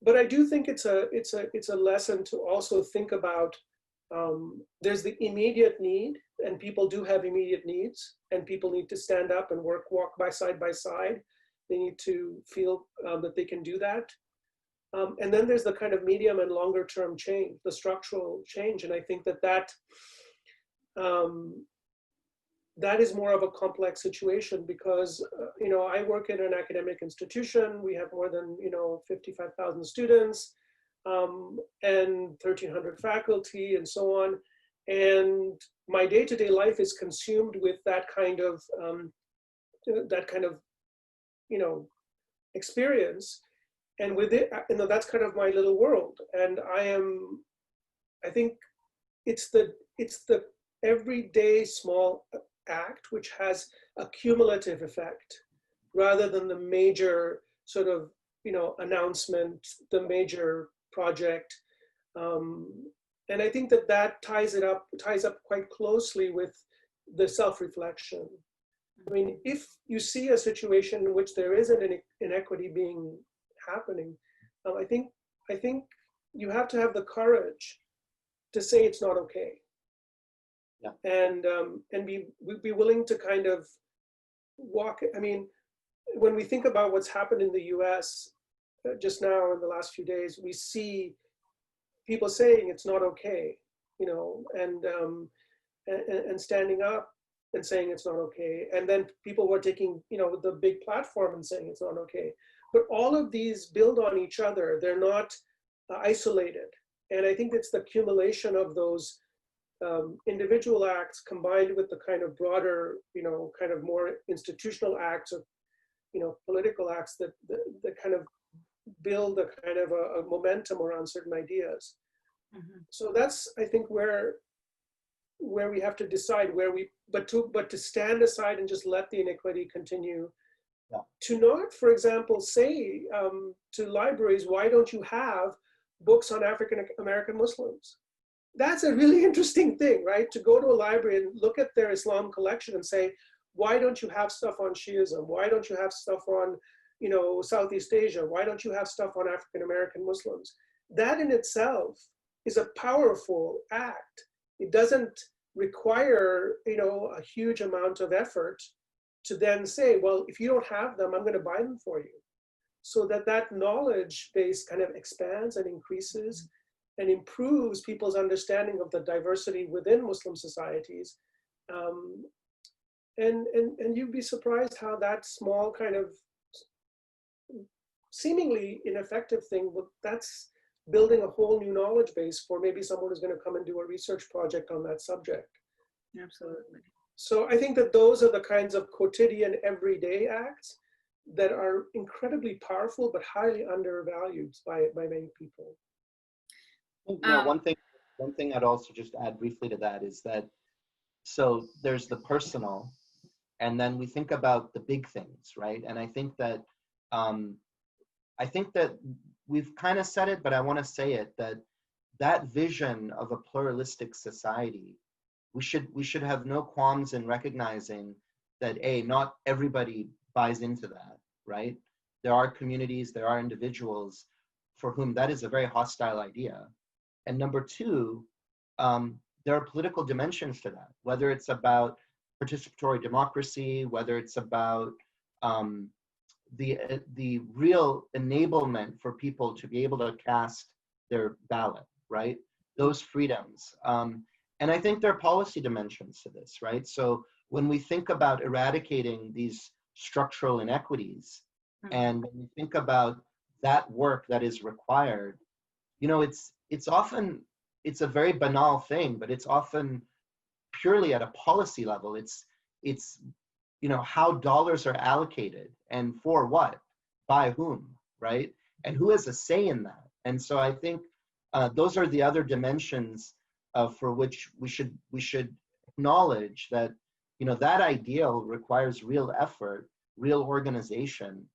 But I do think it's a lesson to also think about. There's the immediate need, and people do have immediate needs, and people need to stand up and walk by side. They need to feel that they can do that. And then there's the kind of medium and longer term change, the structural change. And I think that is more of a complex situation because, I work in an academic institution. We have more than, 55,000 students and 1,300 faculty and so on. And my day-to-day life is consumed with that kind of experience. And with it, that's kind of my little world. And I think it's the everyday small act which has a cumulative effect rather than the major sort of, announcement, the major project. And I think that ties up quite closely with the self-reflection. I mean, if you see a situation in which there is an inequity happening, I think you have to have the courage to say it's not okay. Yeah. And be willing to kind of walk. I mean, when we think about what's happened in the U.S. Just now in the last few days, we see people saying it's not okay, and standing up and saying it's not okay. And then people were taking, the big platform and saying it's not okay. But all of these build on each other. They're not isolated. And I think it's the accumulation of those individual acts combined with the kind of broader, kind of more institutional acts or, political acts that kind of build a kind of a momentum around certain ideas. Mm-hmm. So that's, I think, where we have to decide but to stand aside and just let the inequity continue. Yeah. To not, for example, say to libraries, why don't you have books on African American Muslims? That's a really interesting thing, right? To go to a library and look at their Islam collection and say, why don't you have stuff on Shiism? Why don't you have stuff on, Southeast Asia? Why don't you have stuff on African American Muslims? That in itself is a powerful act. It doesn't require, a huge amount of effort to then say, well, if you don't have them, I'm going to buy them for you. So that knowledge base kind of expands and increases and improves people's understanding of the diversity within Muslim societies. And you'd be surprised how that small kind of seemingly ineffective thing, that's building a whole new knowledge base for maybe someone who's going to come and do a research project on that subject. Absolutely. So I think that those are the kinds of quotidian, everyday acts that are incredibly powerful, but highly undervalued by many people. One thing I'd also just add briefly to that is that, so there's the personal, and then we think about the big things, right? And I think that we've kind of said it, but I want to say it, that vision of a pluralistic society, we should have no qualms in recognizing that not everybody buys into that, right? There are communities, there are individuals for whom that is a very hostile idea. And number two, there are political dimensions to that, whether it's about participatory democracy, whether it's about the real enablement for people to be able to cast their ballot, right? Those freedoms. And I think there are policy dimensions to this, right? So when we think about eradicating these structural inequities, and when we think about that work that is required, you know, it's often, it's a very banal thing, but it's often purely at a policy level. It's you know, how dollars are allocated and for what, by whom, right? And who has a say in that? And so I think those are the other dimensions for which we should acknowledge that, you know, that ideal requires real effort, real organization,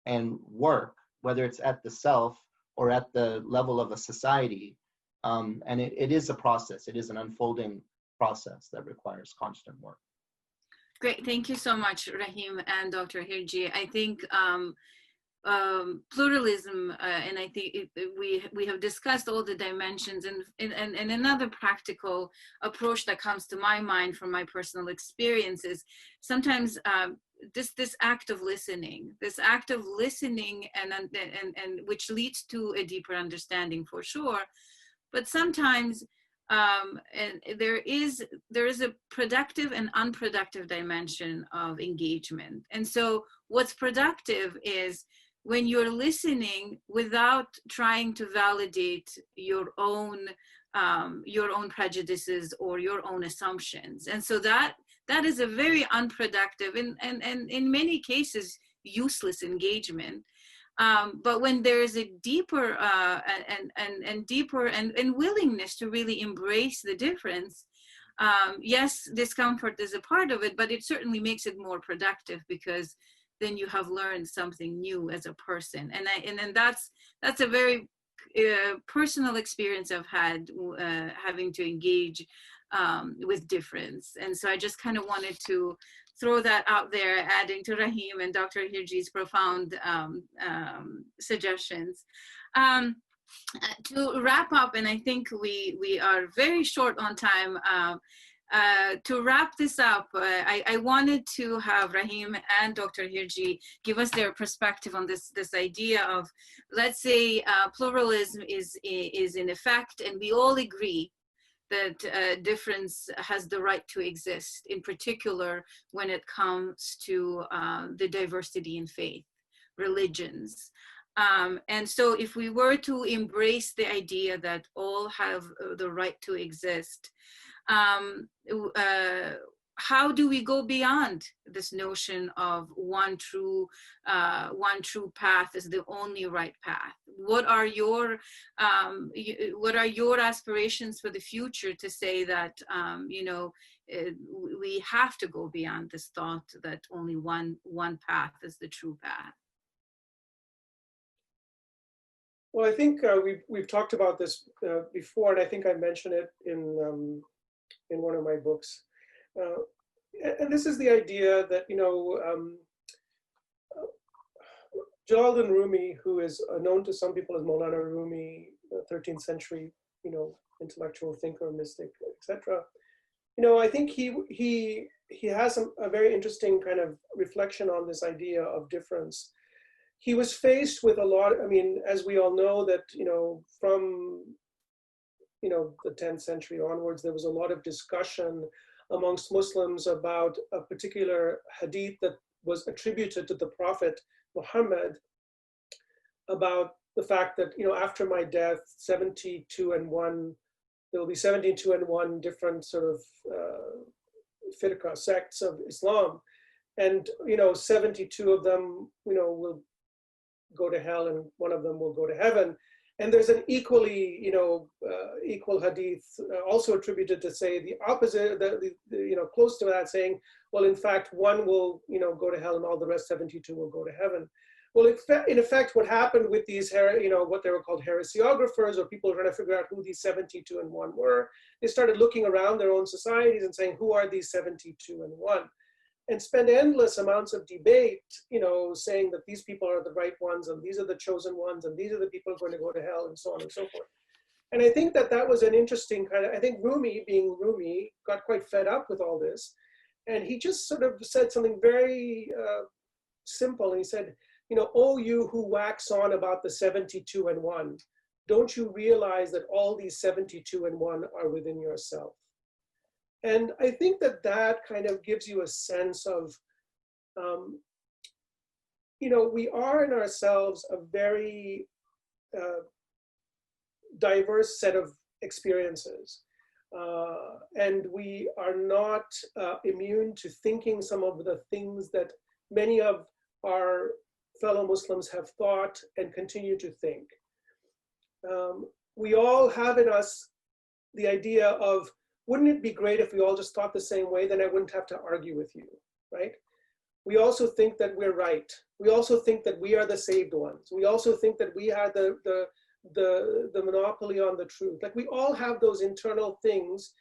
and work, whether it's at the self or at the level of a society. And it is a process. It is an unfolding process that requires constant work. Great, thank you so much, Rahim and Dr. Hirji. I think pluralism, and I think we have discussed all the dimensions, and another practical approach that comes to my mind from my personal experiences, sometimes this act of listening, and which leads to a deeper understanding for sure, but sometimes and there is a productive and unproductive dimension of engagement. And so what's productive is when you're listening without trying to validate your own prejudices or your own assumptions. And so that is a very unproductive and in many cases useless engagement. But when there is a deeper and willingness to really embrace the difference, yes, discomfort is a part of it, but it certainly makes it more productive, because then you have learned something new as a person. And then that's a very personal experience I've had having to engage with difference. And so I just kind of wanted to throw that out there, adding to Rahim and Dr. Hirji's profound suggestions. To wrap up, and I think we are very short on time, to wrap this up, I wanted to have Rahim and Dr. Hirji give us their perspective on this idea of, let's say, pluralism is in effect, and we all agree that difference has the right to exist, in particular when it comes to the diversity in faith, religions. And so if we were to embrace the idea that all have the right to exist, how do we go beyond this notion of one true path is the only right path? What are your aspirations for the future to say that you know, we have to go beyond this thought that only one path is the true path? Well, I think we've talked about this before, and I think I mentioned it in one of my books. And this is the idea that, you know, Jalaluddin Rumi, who is known to some people as Maulana Rumi, 13th century, you know, intellectual thinker, mystic, etc. You know, I think he has a very interesting kind of reflection on this idea of difference. He was faced with a lot, I mean, as we all know, that, you know, from, you know, the 10th century onwards, there was a lot of discussion amongst Muslims about a particular hadith that was attributed to the Prophet Muhammad, about the fact that, you know, after my death, 72 and 1, there will be 72 and 1 different sort of firqa, sects of Islam. And, you know, 72 of them, you know, will go to hell and one of them will go to heaven. And there's an equally, you know, equal hadith also attributed to say the opposite, you know, close to that, saying, well, in fact, one will, you know, go to hell and all the rest 72 will go to heaven. Well, in effect, what happened with these, you know, what they were called heresiographers, or people trying to figure out who these 72 and 1 were, they started looking around their own societies and saying, who are these 72 and 1? And spend endless amounts of debate, you know, saying that these people are the right ones, and these are the chosen ones, and these are the people who are going to go to hell, and so on and so forth. And I think that that was an interesting kind of, I think Rumi, being Rumi, got quite fed up with all this. And he just sort of said something very simple. And he said, you know, oh, you who wax on about the 72 and 1, don't you realize that all these 72 and 1 are within yourself? And I think that that kind of gives you a sense of, you know, we are in ourselves a very diverse set of experiences. And we are not immune to thinking some of the things that many of our fellow Muslims have thought and continue to think. We all have in us the idea of, wouldn't it be great if we all just thought the same way, then I wouldn't have to argue with you, right? We also think that we're right. We also think that we are the saved ones. We also think that we are the monopoly on the truth. Like, we all have those internal things.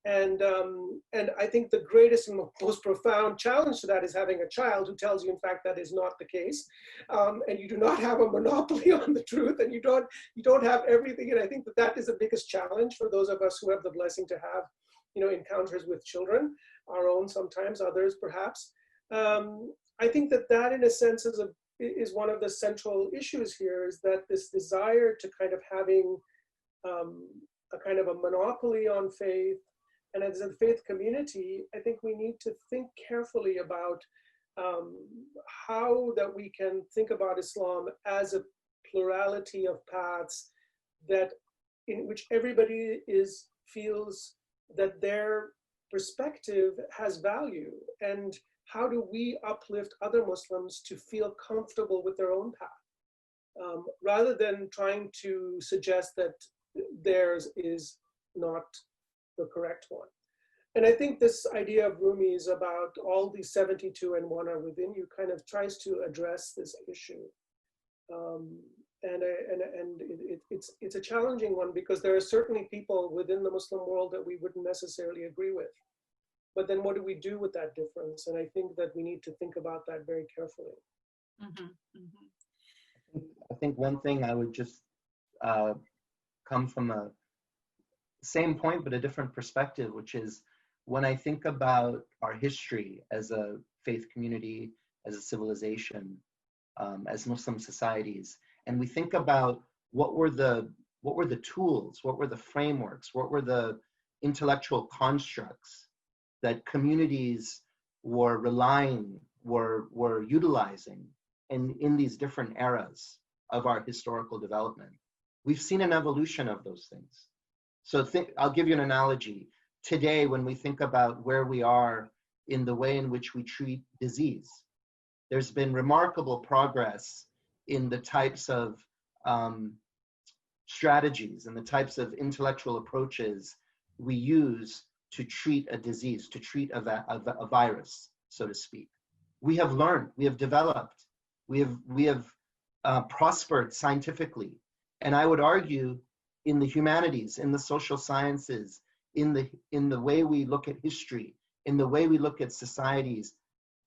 And I think the greatest and most profound challenge to that is having a child who tells you, in fact, that is not the case. And you do not have a monopoly on the truth, and you don't have everything. And I think that that is the biggest challenge for those of us who have the blessing to have, you know, encounters with children, our own sometimes, others perhaps. I think that that, in a sense, is one of the central issues here, is that this desire to kind of having a kind of a monopoly on faith. And as a faith community, I think we need to think carefully about how that we can think about Islam as a plurality of paths that in which everybody feels that their perspective has value, and how do we uplift other Muslims to feel comfortable with their own path, rather than trying to suggest that theirs is not the correct one. And I think this idea of Rumi's about all these 72 and one are within you kind of tries to address this issue. It's a challenging one, because there are certainly people within the Muslim world that we wouldn't necessarily agree with. But then what do we do with that difference? And I think that we need to think about that very carefully. Mm-hmm. Mm-hmm. I think one thing I would just come from a same point, but a different perspective, which is when I think about our history as a faith community, as a civilization, as Muslim societies, and we think about what were the tools, what were the frameworks, what were the intellectual constructs that communities were relying, were utilizing in these different eras of our historical development. We've seen an evolution of those things. So I'll give you an analogy. Today, when we think about where we are in the way in which we treat disease, there's been remarkable progress in the types of strategies and the types of intellectual approaches we use to treat a disease, to treat a virus, so to speak. We have learned, we have developed, we have prospered scientifically. And I would argue in the humanities, in the social sciences, in the way we look at history, in the way we look at societies,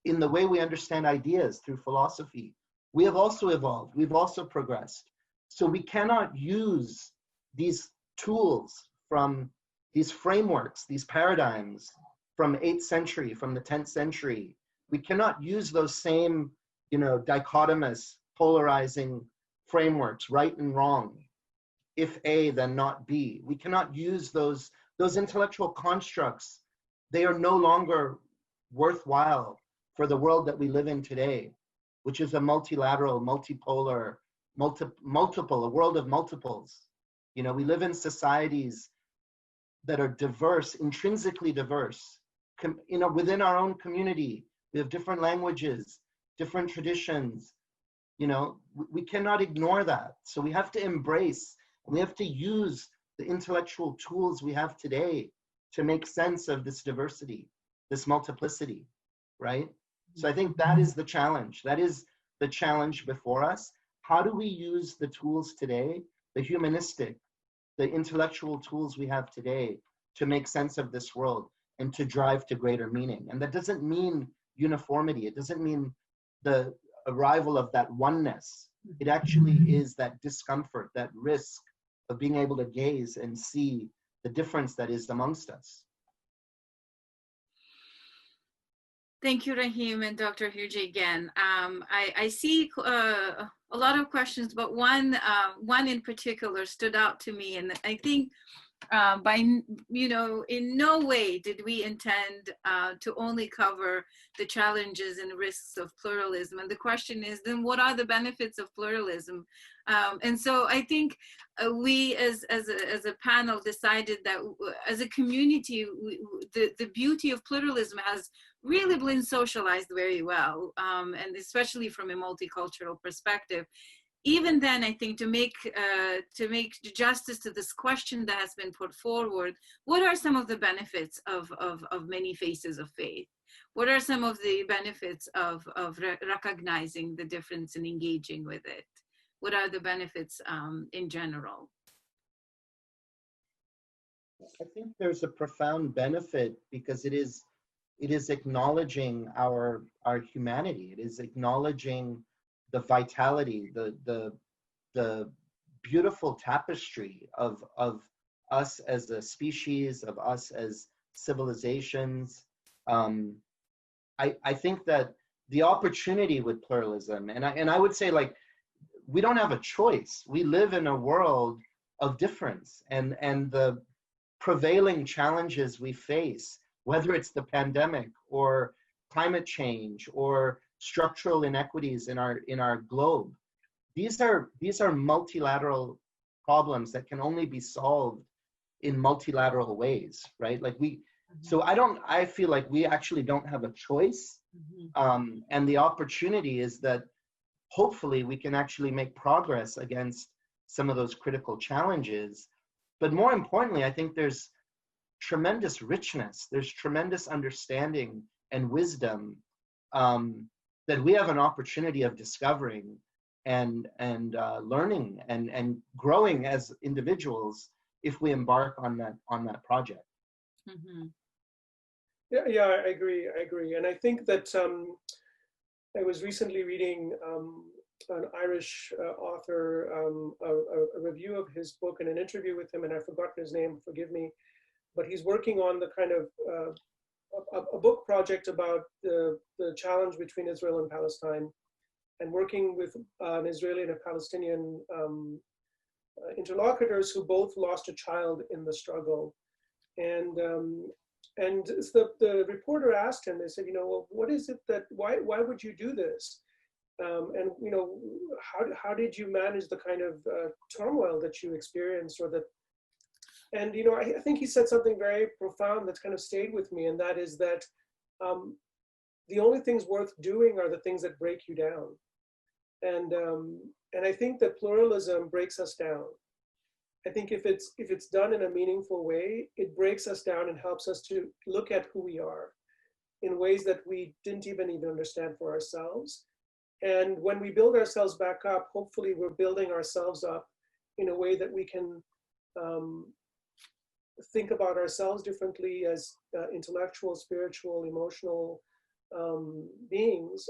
in the way we understand ideas through philosophy, we have also evolved, we've also progressed. So we cannot use these tools from these frameworks, these paradigms from 8th century, from the 10th century. We cannot use those same, dichotomous, polarizing frameworks, right and wrong. If A, then not B. We cannot use those intellectual constructs. They are no longer worthwhile for the world that we live in today, which is a multilateral, multipolar, a world of multiples. We live in societies that are diverse, intrinsically diverse. Within our own community, we have different languages, different traditions. We cannot ignore that. So we have to embrace, we have to use the intellectual tools we have today to make sense of this diversity, this multiplicity, right? So I think that is the challenge. That is the challenge before us. How do we use the tools today, the humanistic, the intellectual tools we have today, to make sense of this world and to drive to greater meaning? And that doesn't mean uniformity. It doesn't mean the arrival of that oneness. It actually is that discomfort, that risk of being able to gaze and see the difference that is amongst us. Thank you, Rahim and Dr. Hirji again. I see a lot of questions, but one in particular stood out to me, and I think in no way did we intend to only cover the challenges and risks of pluralism. And the question is, then what are the benefits of pluralism? And so I think we as a panel decided that as a community, the beauty of pluralism has really been socialized very well, and especially from a multicultural perspective. Even then, I think to make justice to this question that has been put forward, what are some of the benefits of many faces of faith? What are some of the benefits of recognizing the difference and engaging with it? What are the benefits in general? I think there's a profound benefit because it is acknowledging our humanity. It is acknowledging the vitality, the beautiful tapestry of us as a species, of us as civilizations. I think that the opportunity with pluralism, and I would say, like, we don't have a choice. We live in a world of difference, and the prevailing challenges we face, whether it's the pandemic or climate change or structural inequities in our globe, these are multilateral problems that can only be solved in multilateral ways, right? Like so I feel like we actually don't have a choice. And the opportunity is that hopefully we can actually make progress against some of those critical challenges. But more importantly, I think there's tremendous richness, there's tremendous understanding and wisdom that we have an opportunity of discovering and learning and growing as individuals if we embark on that project. Yeah, I agree. And I think that I was recently reading an Irish author, a review of his book and an interview with him, and I've forgotten his name, forgive me, but he's working on the kind of a book project about the challenge between Israel and Palestine, and working with an Israeli and a Palestinian interlocutors who both lost a child in the struggle. And the reporter asked him, they said, well, what is it that, why would you do this? And how did you manage the kind of turmoil that you experienced, or that? And I think he said something very profound that's kind of stayed with me, and that is that the only things worth doing are the things that break you down. And I think that pluralism breaks us down. I think if it's done in a meaningful way, it breaks us down and helps us to look at who we are in ways that we didn't even understand for ourselves. And when we build ourselves back up, hopefully we're building ourselves up in a way that we can think about ourselves differently as intellectual, spiritual, emotional beings,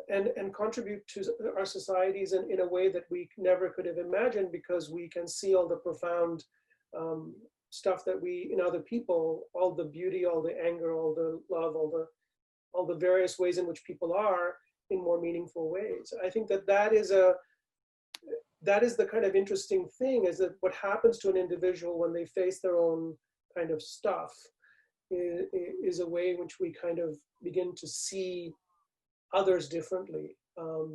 and contribute to our societies in a way that we never could have imagined, because we can see all the profound stuff that we in other people, all the beauty, all the anger, all the love, all the various ways in which people are, in more meaningful ways. I think that is the kind of interesting thing, is that what happens to an individual when they face their own kind of stuff is a way in which we kind of begin to see others differently. And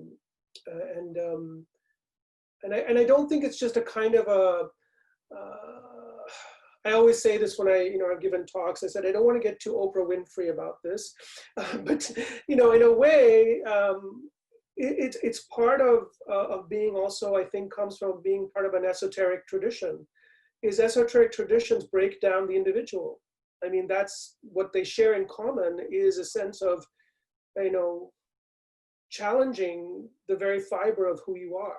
I don't think it's just a kind of a, I always say this when I've given talks. I said, I don't want to get too Oprah Winfrey about this, but in a way, it's part of being also, I think, comes from being part of an esoteric tradition. Is esoteric traditions break down the individual. I mean, that's what they share in common, is a sense of, challenging the very fiber of who you are.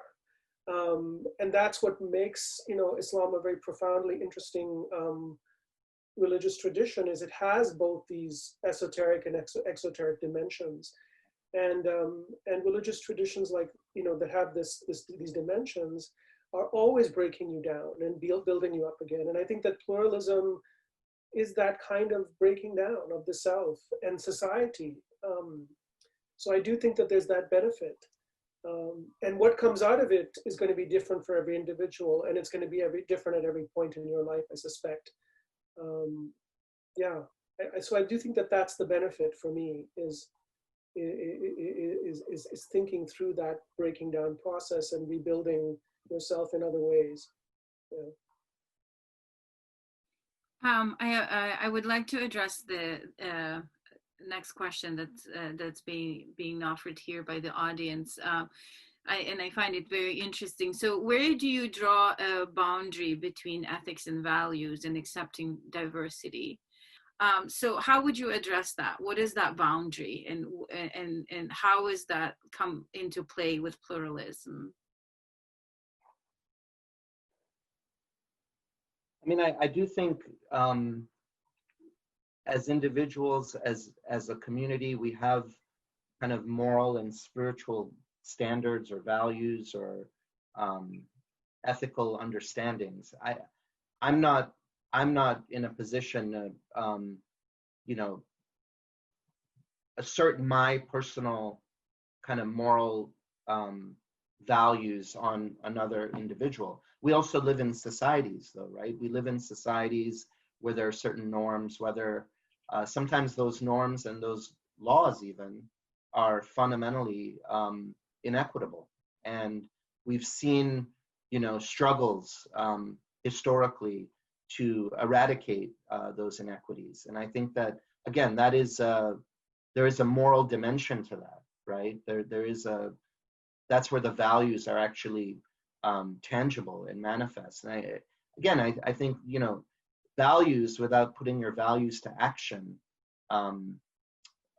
And that's what makes, Islam a very profoundly interesting religious tradition, is it has both these esoteric and exoteric dimensions. And religious traditions like, that have these dimensions are always breaking you down and building you up again. And I think that pluralism is that kind of breaking down of the self and society. So I do think that there's that benefit. And what comes out of it is going to be different for every individual, and it's going to be different at every point in your life, I suspect. Yeah, so I do think that that's the benefit for me, is thinking through that breaking down process and rebuilding yourself in other ways. Yeah. I would like to address the next question that's being offered here by the audience. I find it very interesting. So where do you draw a boundary between ethics and values and accepting diversity? So how would you address that? What is that boundary, and how is that come into play with pluralism? I mean, I do think as individuals, as a community, we have kind of moral and spiritual standards or values or ethical understandings. I'm not in a position to you know, assert my personal kind of moral values on another individual. We also live in societies, though, right? We live in societies where there are certain norms, whether sometimes those norms and those laws even are fundamentally inequitable. And we've seen, you know, struggles historically to eradicate those inequities. And I think that, again, that is there is a moral dimension to that, right? That's where the values are actually tangible and manifest. And I think, you know, values without putting your values to action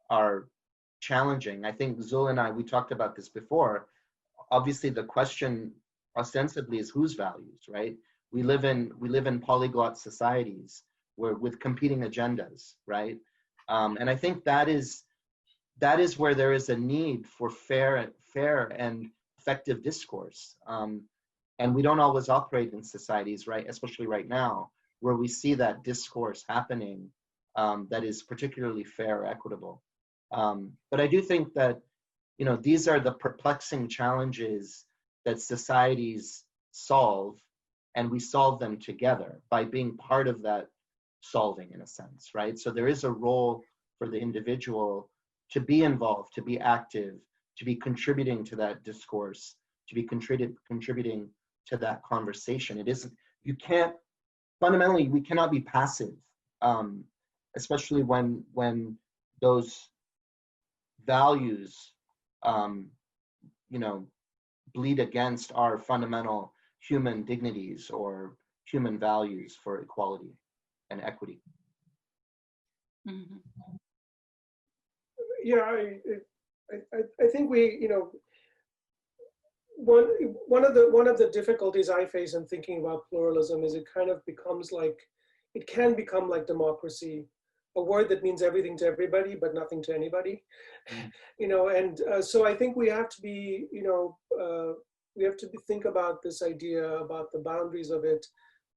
are challenging. I think Zul and I, we talked about this before. Obviously, the question ostensibly is whose values, right? We live in polyglot societies with competing agendas, right? And I think that is where there is a need for fair and effective discourse. And we don't always operate in societies, right, especially right now, where we see that discourse happening that is particularly fair or equitable. But I do think that, you know, these are the perplexing challenges that societies solve, and we solve them together by being part of that solving, in a sense, right? So there is a role for the individual to be involved, to be active, to be contributing to that discourse, to be contributing to that conversation. It isn't, you can't, fundamentally, we cannot be passive, especially when those values, you know, bleed against our fundamental human dignities or human values for equality and equity. Mm-hmm. Yeah, I think we, you know, one of the difficulties I face in thinking about pluralism is it kind of becomes like, it can become like democracy, a word that means everything to everybody but nothing to anybody. Mm. You know, and so I think we have to be, you know, we have to think about this idea, about the boundaries of it,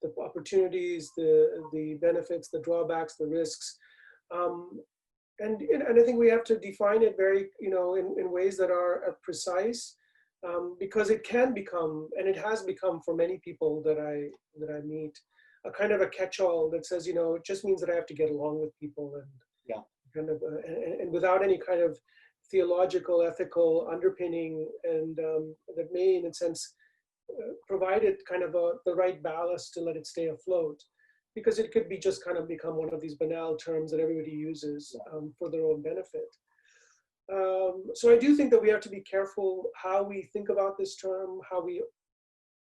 the opportunities, the benefits, the drawbacks, the risks. And I think we have to define it very, you know, in ways that are precise, because it can become, and it has become for many people that I meet, a kind of a catch-all that says, you know, it just means that I have to get along with people, and yeah, kind of, and without any kind of theological, ethical underpinning, and that may, in a sense, provide it kind of the right ballast to let it stay afloat. Because it could be just kind of become one of these banal terms that everybody uses for their own benefit. So I do think that we have to be careful how we think about this term, how we,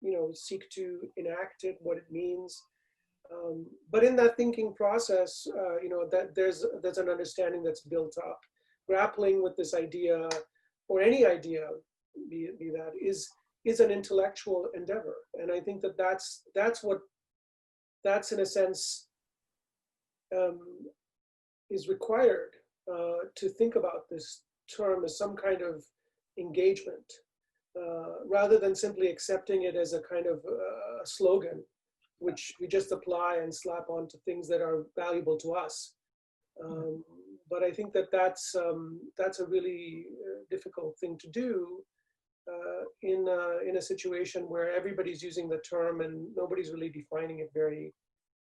you know, seek to enact it, what it means. But in that thinking process, you know, that there's an understanding that's built up. Grappling with this idea, or any idea, be that, is an intellectual endeavor, and I think that that's in a sense is required to think about this term as some kind of engagement, rather than simply accepting it as a kind of slogan, which we just apply and slap onto things that are valuable to us. But I think that that's a really difficult thing to do, in a situation where everybody's using the term and nobody's really defining it very,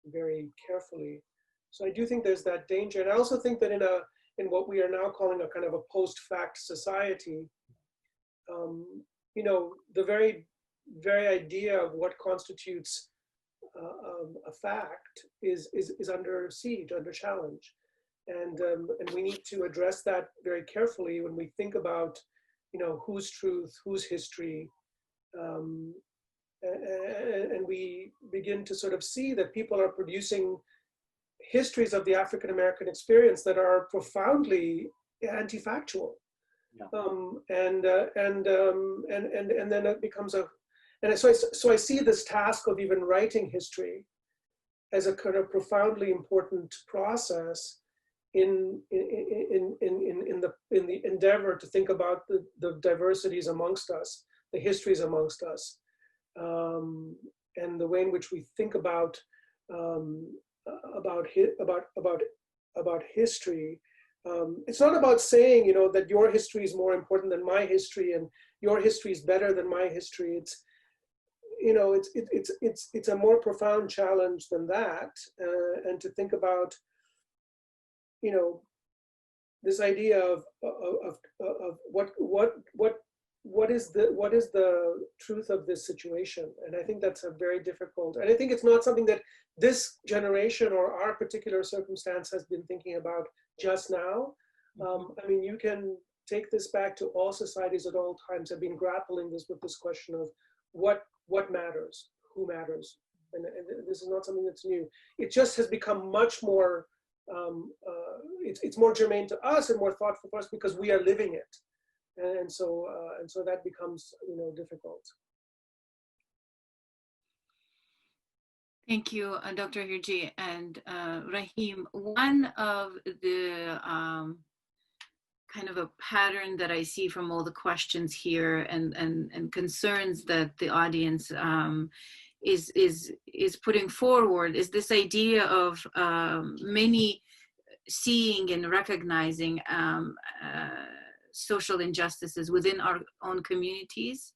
very carefully. So I do think there's that danger. And I also think that in what we are now calling a kind of a post-fact society, you know, the very idea of what constitutes a fact is under siege, under challenge. And we need to address that very carefully when we think about, you know, whose truth, whose history, and we begin to sort of see that people are producing histories of the African American experience that are profoundly anti-factual. Yeah. And then it becomes so I see this task of even writing history as a kind of profoundly important process in the endeavor to think about the diversities amongst us, the histories amongst us, and the way in which we think about history. It's not about saying, you know, that your history is more important than my history and your history is better than my history. It's, you know, it's a more profound challenge than that, and to think about, you know, this idea of what is the truth of this situation. And I think that's a very difficult, and I think it's not something that this generation or our particular circumstance has been thinking about just now. I mean, you can take this back to all societies at all times have been grappling with this question of what matters, who matters. And this is not something that's new. It just has become much more, it's more germane to us and more thoughtful for us because we are living it. And so that becomes, you know, difficult. Thank you, Dr. Hirji and Rahim. One of the kind of a pattern that I see from all the questions here and concerns that the audience is putting forward is this idea of many seeing and recognizing social injustices within our own communities,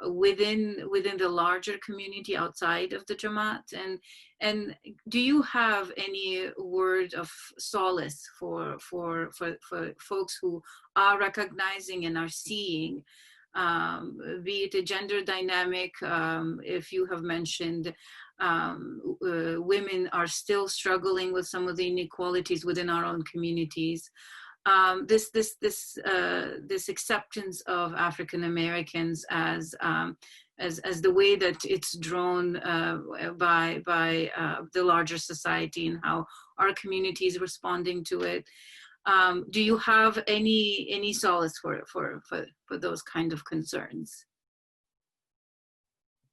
within the larger community outside of the Jamaat, and do you have any word of solace for folks who are recognizing and are seeing, be it a gender dynamic? If you have mentioned women are still struggling with some of the inequalities within our own communities. This acceptance of African Americans as the way that it's drawn by the larger society and how our community is responding to it. Do you have any solace for those kind of concerns?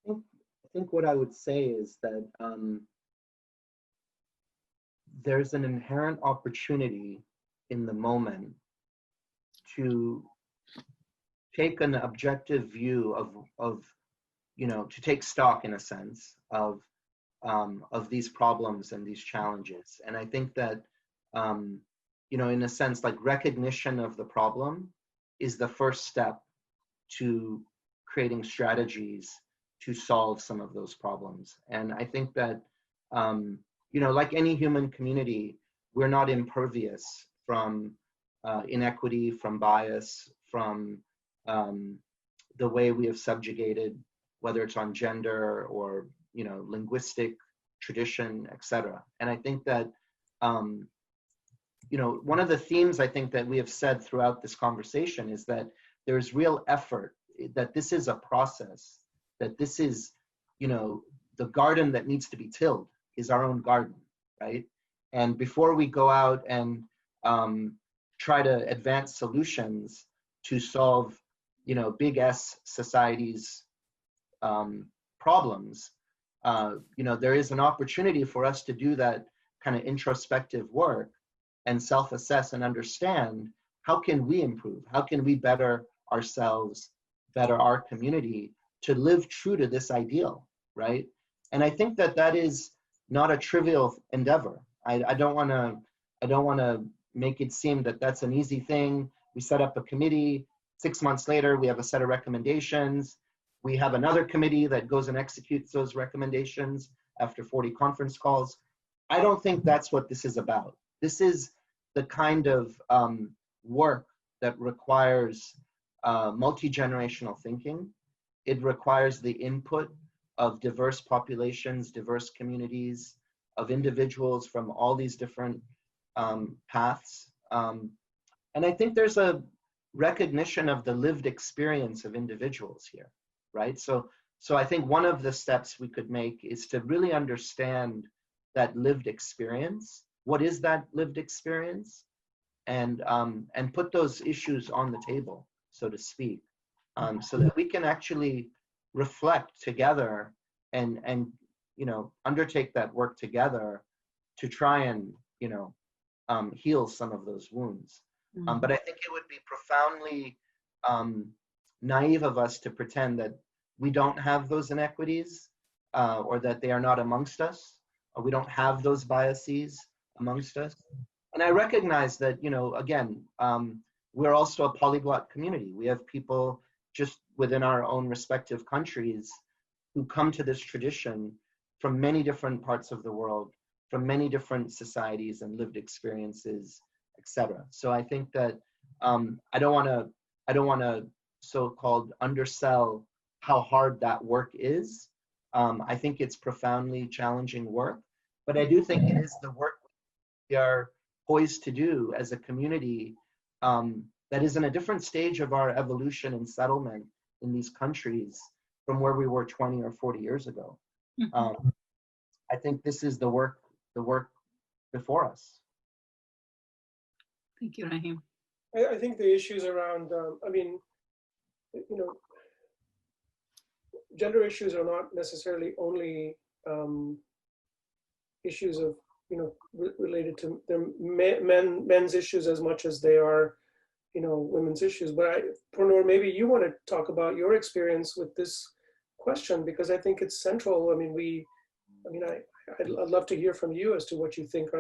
I think what I would say is that there's an inherent opportunity in the moment to take an objective view of you know, to take stock in a sense of these problems and these challenges. And I think that you know, in a sense, like recognition of the problem is the first step to creating strategies to solve some of those problems. And I think that you know, like any human community, we're not impervious from inequity, from bias, from the way we have subjugated, whether it's on gender or, you know, linguistic tradition, etc. And I think that, you know, one of the themes I think that we have said throughout this conversation is that there's real effort, that this is a process, that this is, you know, the garden that needs to be tilled is our own garden, right? And before we go out and try to advance solutions to solve, you know, big S society's problems, you know, there is an opportunity for us to do that kind of introspective work and self-assess and understand how can we improve, how can we better ourselves, better our community to live true to this ideal, right? And I think that that is not a trivial endeavor. I don't want to make it seem that that's an easy thing. We set up a committee, 6 months later, we have a set of recommendations. We have another committee that goes and executes those recommendations after 40 conference calls. I don't think that's what this is about. This is the kind of work that requires multi-generational thinking. It requires the input of diverse populations, diverse communities, of individuals from all these different paths. And I think there's a recognition of the lived experience of individuals here, right? So I think one of the steps we could make is to really understand that lived experience. What is that lived experience? And put those issues on the table, so to speak, so that we can actually reflect together and undertake that work together to try and heal some of those wounds. But I think it would be profoundly naive of us to pretend that we don't have those inequities, or that they are not amongst us, or we don't have those biases amongst us. And I recognize that, again, we're also a polyglot community. We have people just within our own respective countries who come to this tradition from many different parts of the world, from many different societies and lived experiences, etc. So I think that I don't want to so-called undersell how hard that work is. I think it's profoundly challenging work, but I do think it is the work we are poised to do as a community that is in a different stage of our evolution and settlement in these countries from where we were 20 or 40 years ago. I think this is the work before us. Thank you, Rahim. I think the issues around, gender issues are not necessarily only issues of, related to men's issues as much as they are, women's issues. But Purnur, maybe you want to talk about your experience with this question, because I think it's central. I'd love to hear from you as to what you think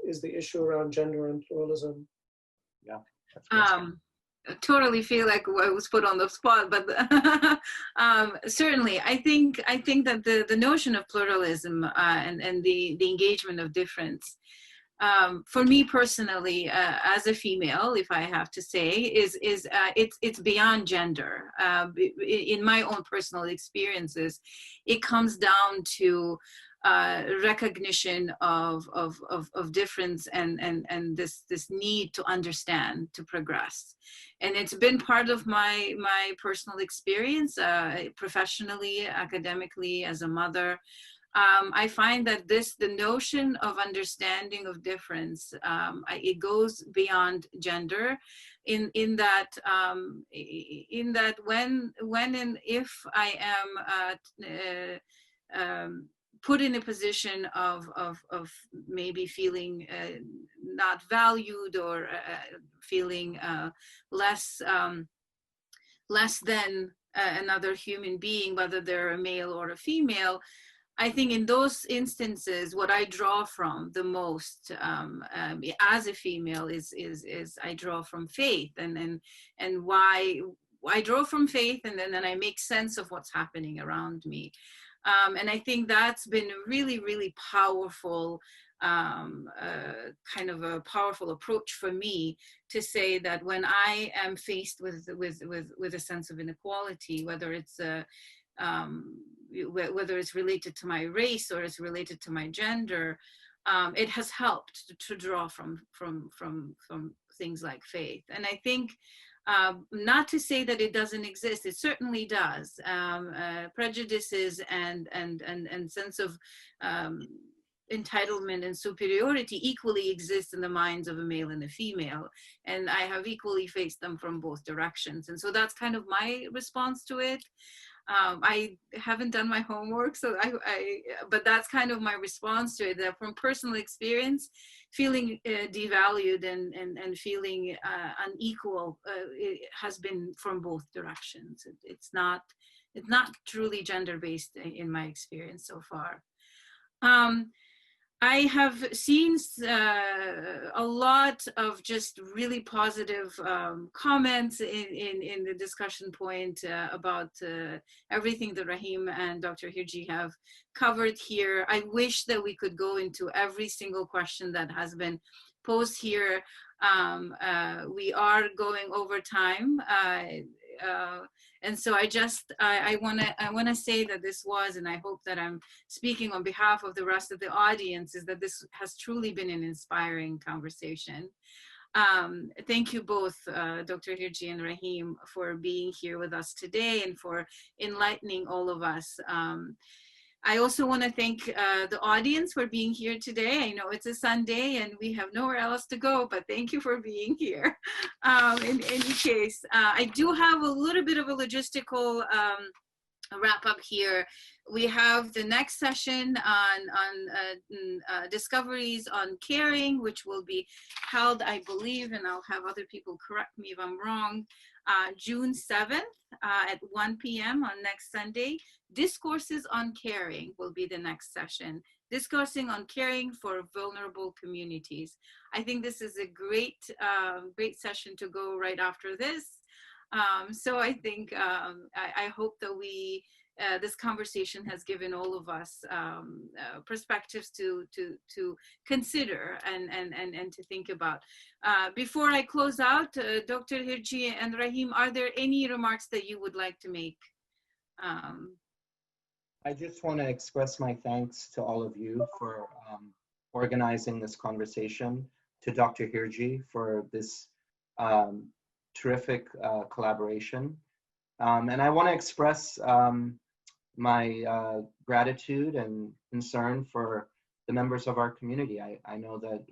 is the issue around gender and pluralism. Yeah, that's great. I totally feel like I was put on the spot, but certainly I think that the notion of pluralism and the engagement of difference, for me personally, as a female, if I have to say, it's beyond gender. In my own personal experiences, it comes down to recognition of difference and this need to understand, to progress. And it's been part of my personal experience, professionally, academically, as a mother. I find that the notion of understanding of difference, it goes beyond gender, in that when and if I am put in a position of maybe feeling not valued, or feeling less than another human being, whether they're a male or a female. I think in those instances, what I draw from the most as a female is I draw from faith, and why I draw from faith, and then I make sense of what's happening around me. And I think that's been a really, really powerful, kind of a powerful approach for me, to say that when I am faced with a sense of inequality, whether it's related to my race or it's related to my gender, it has helped to draw from things like faith. And I think, not to say that it doesn't exist, it certainly does. Prejudices and sense of entitlement and superiority equally exist in the minds of a male and a female, and I have equally faced them from both directions. And so that's kind of my response to it. I haven't done my homework, so but that's kind of my response to it, that from personal experience, feeling devalued and feeling unequal, it has been from both directions. It's not truly gender-based in my experience so far. I have seen a lot of just really positive comments in the discussion point about everything that Rahim and Dr. Hirji have covered here. I wish that we could go into every single question that has been posed here. We are going over time. And so I want to say that this was, and I hope that I'm speaking on behalf of the rest of the audience, is that this has truly been an inspiring conversation. Thank you both, Dr. Hirji and Rahim, for being here with us today and for enlightening all of us. I also want to thank the audience for being here today. I know it's a Sunday and we have nowhere else to go, but thank you for being here. In any case, I do have a little bit of a logistical wrap up here. We have the next session on discoveries on caring, which will be held, I believe, and I'll have other people correct me if I'm wrong, June 7th at 1 p.m. on next Sunday. Discourses on Caring will be the next session. Discussing on caring for vulnerable communities. I think this is a great session to go right after this. So I think, I hope that this conversation has given all of us perspectives to consider and to think about. Before I close out, Dr. Hirji and Rahim, are there any remarks that you would like to make? I just want to express my thanks to all of you for organizing this conversation, to Dr. Hirji for this terrific collaboration. And I want to express my gratitude and concern for the members of our community. I know that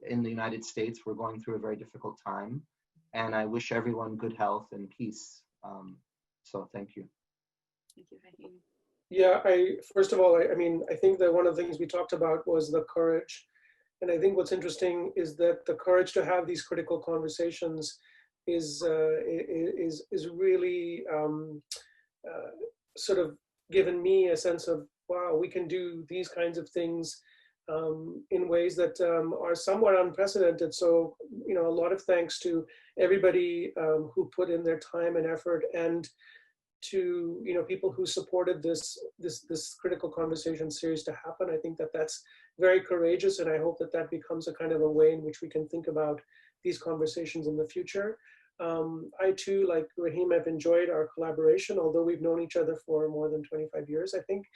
in the United States, we're going through a very difficult time, and I wish everyone good health and peace. So thank you. Thank you, Rahim. Yeah, first of all, I think that one of the things we talked about was the courage. And I think what's interesting is that the courage to have these critical conversations is really sort of given me a sense of, wow, we can do these kinds of things in ways that are somewhat unprecedented. So, a lot of thanks to everybody who put in their time and effort, and to people who supported this critical conversation series to happen. I think that that's very courageous, and I hope that that becomes a kind of a way in which we can think about these conversations in the future. I too, like Rahim, have enjoyed our collaboration, although we've known each other for more than 25 years, I think.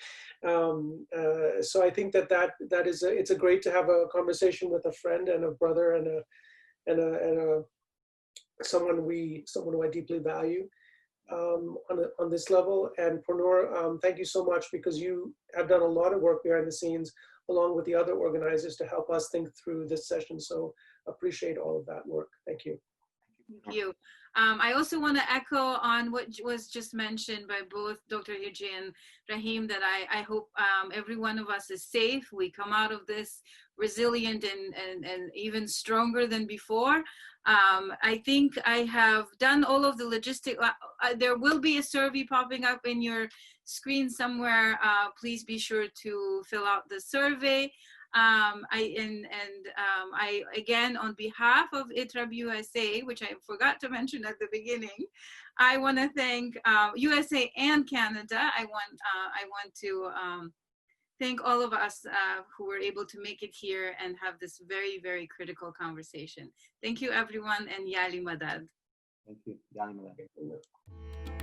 So I think that is it's a great to have a conversation with a friend and a brother and someone who I deeply value. On this level. And Purnur, thank you so much, because you have done a lot of work behind the scenes along with the other organizers to help us think through this session. So appreciate all of that work. Thank you. Thank you. I also want to echo on what was just mentioned by both Dr. Hirji and Rahim, that I hope every one of us is safe. We come out of this resilient and even stronger than before. I think I have done all of the logistic. There will be a survey popping up in your screen somewhere. Please be sure to fill out the survey. I again, on behalf of ITREB USA, which I forgot to mention at the beginning, I want to thank USA and Canada. I want to thank all of us who were able to make it here and have this very, very critical conversation. Thank you, everyone, and Yali Madad. Thank you. Yali Madad.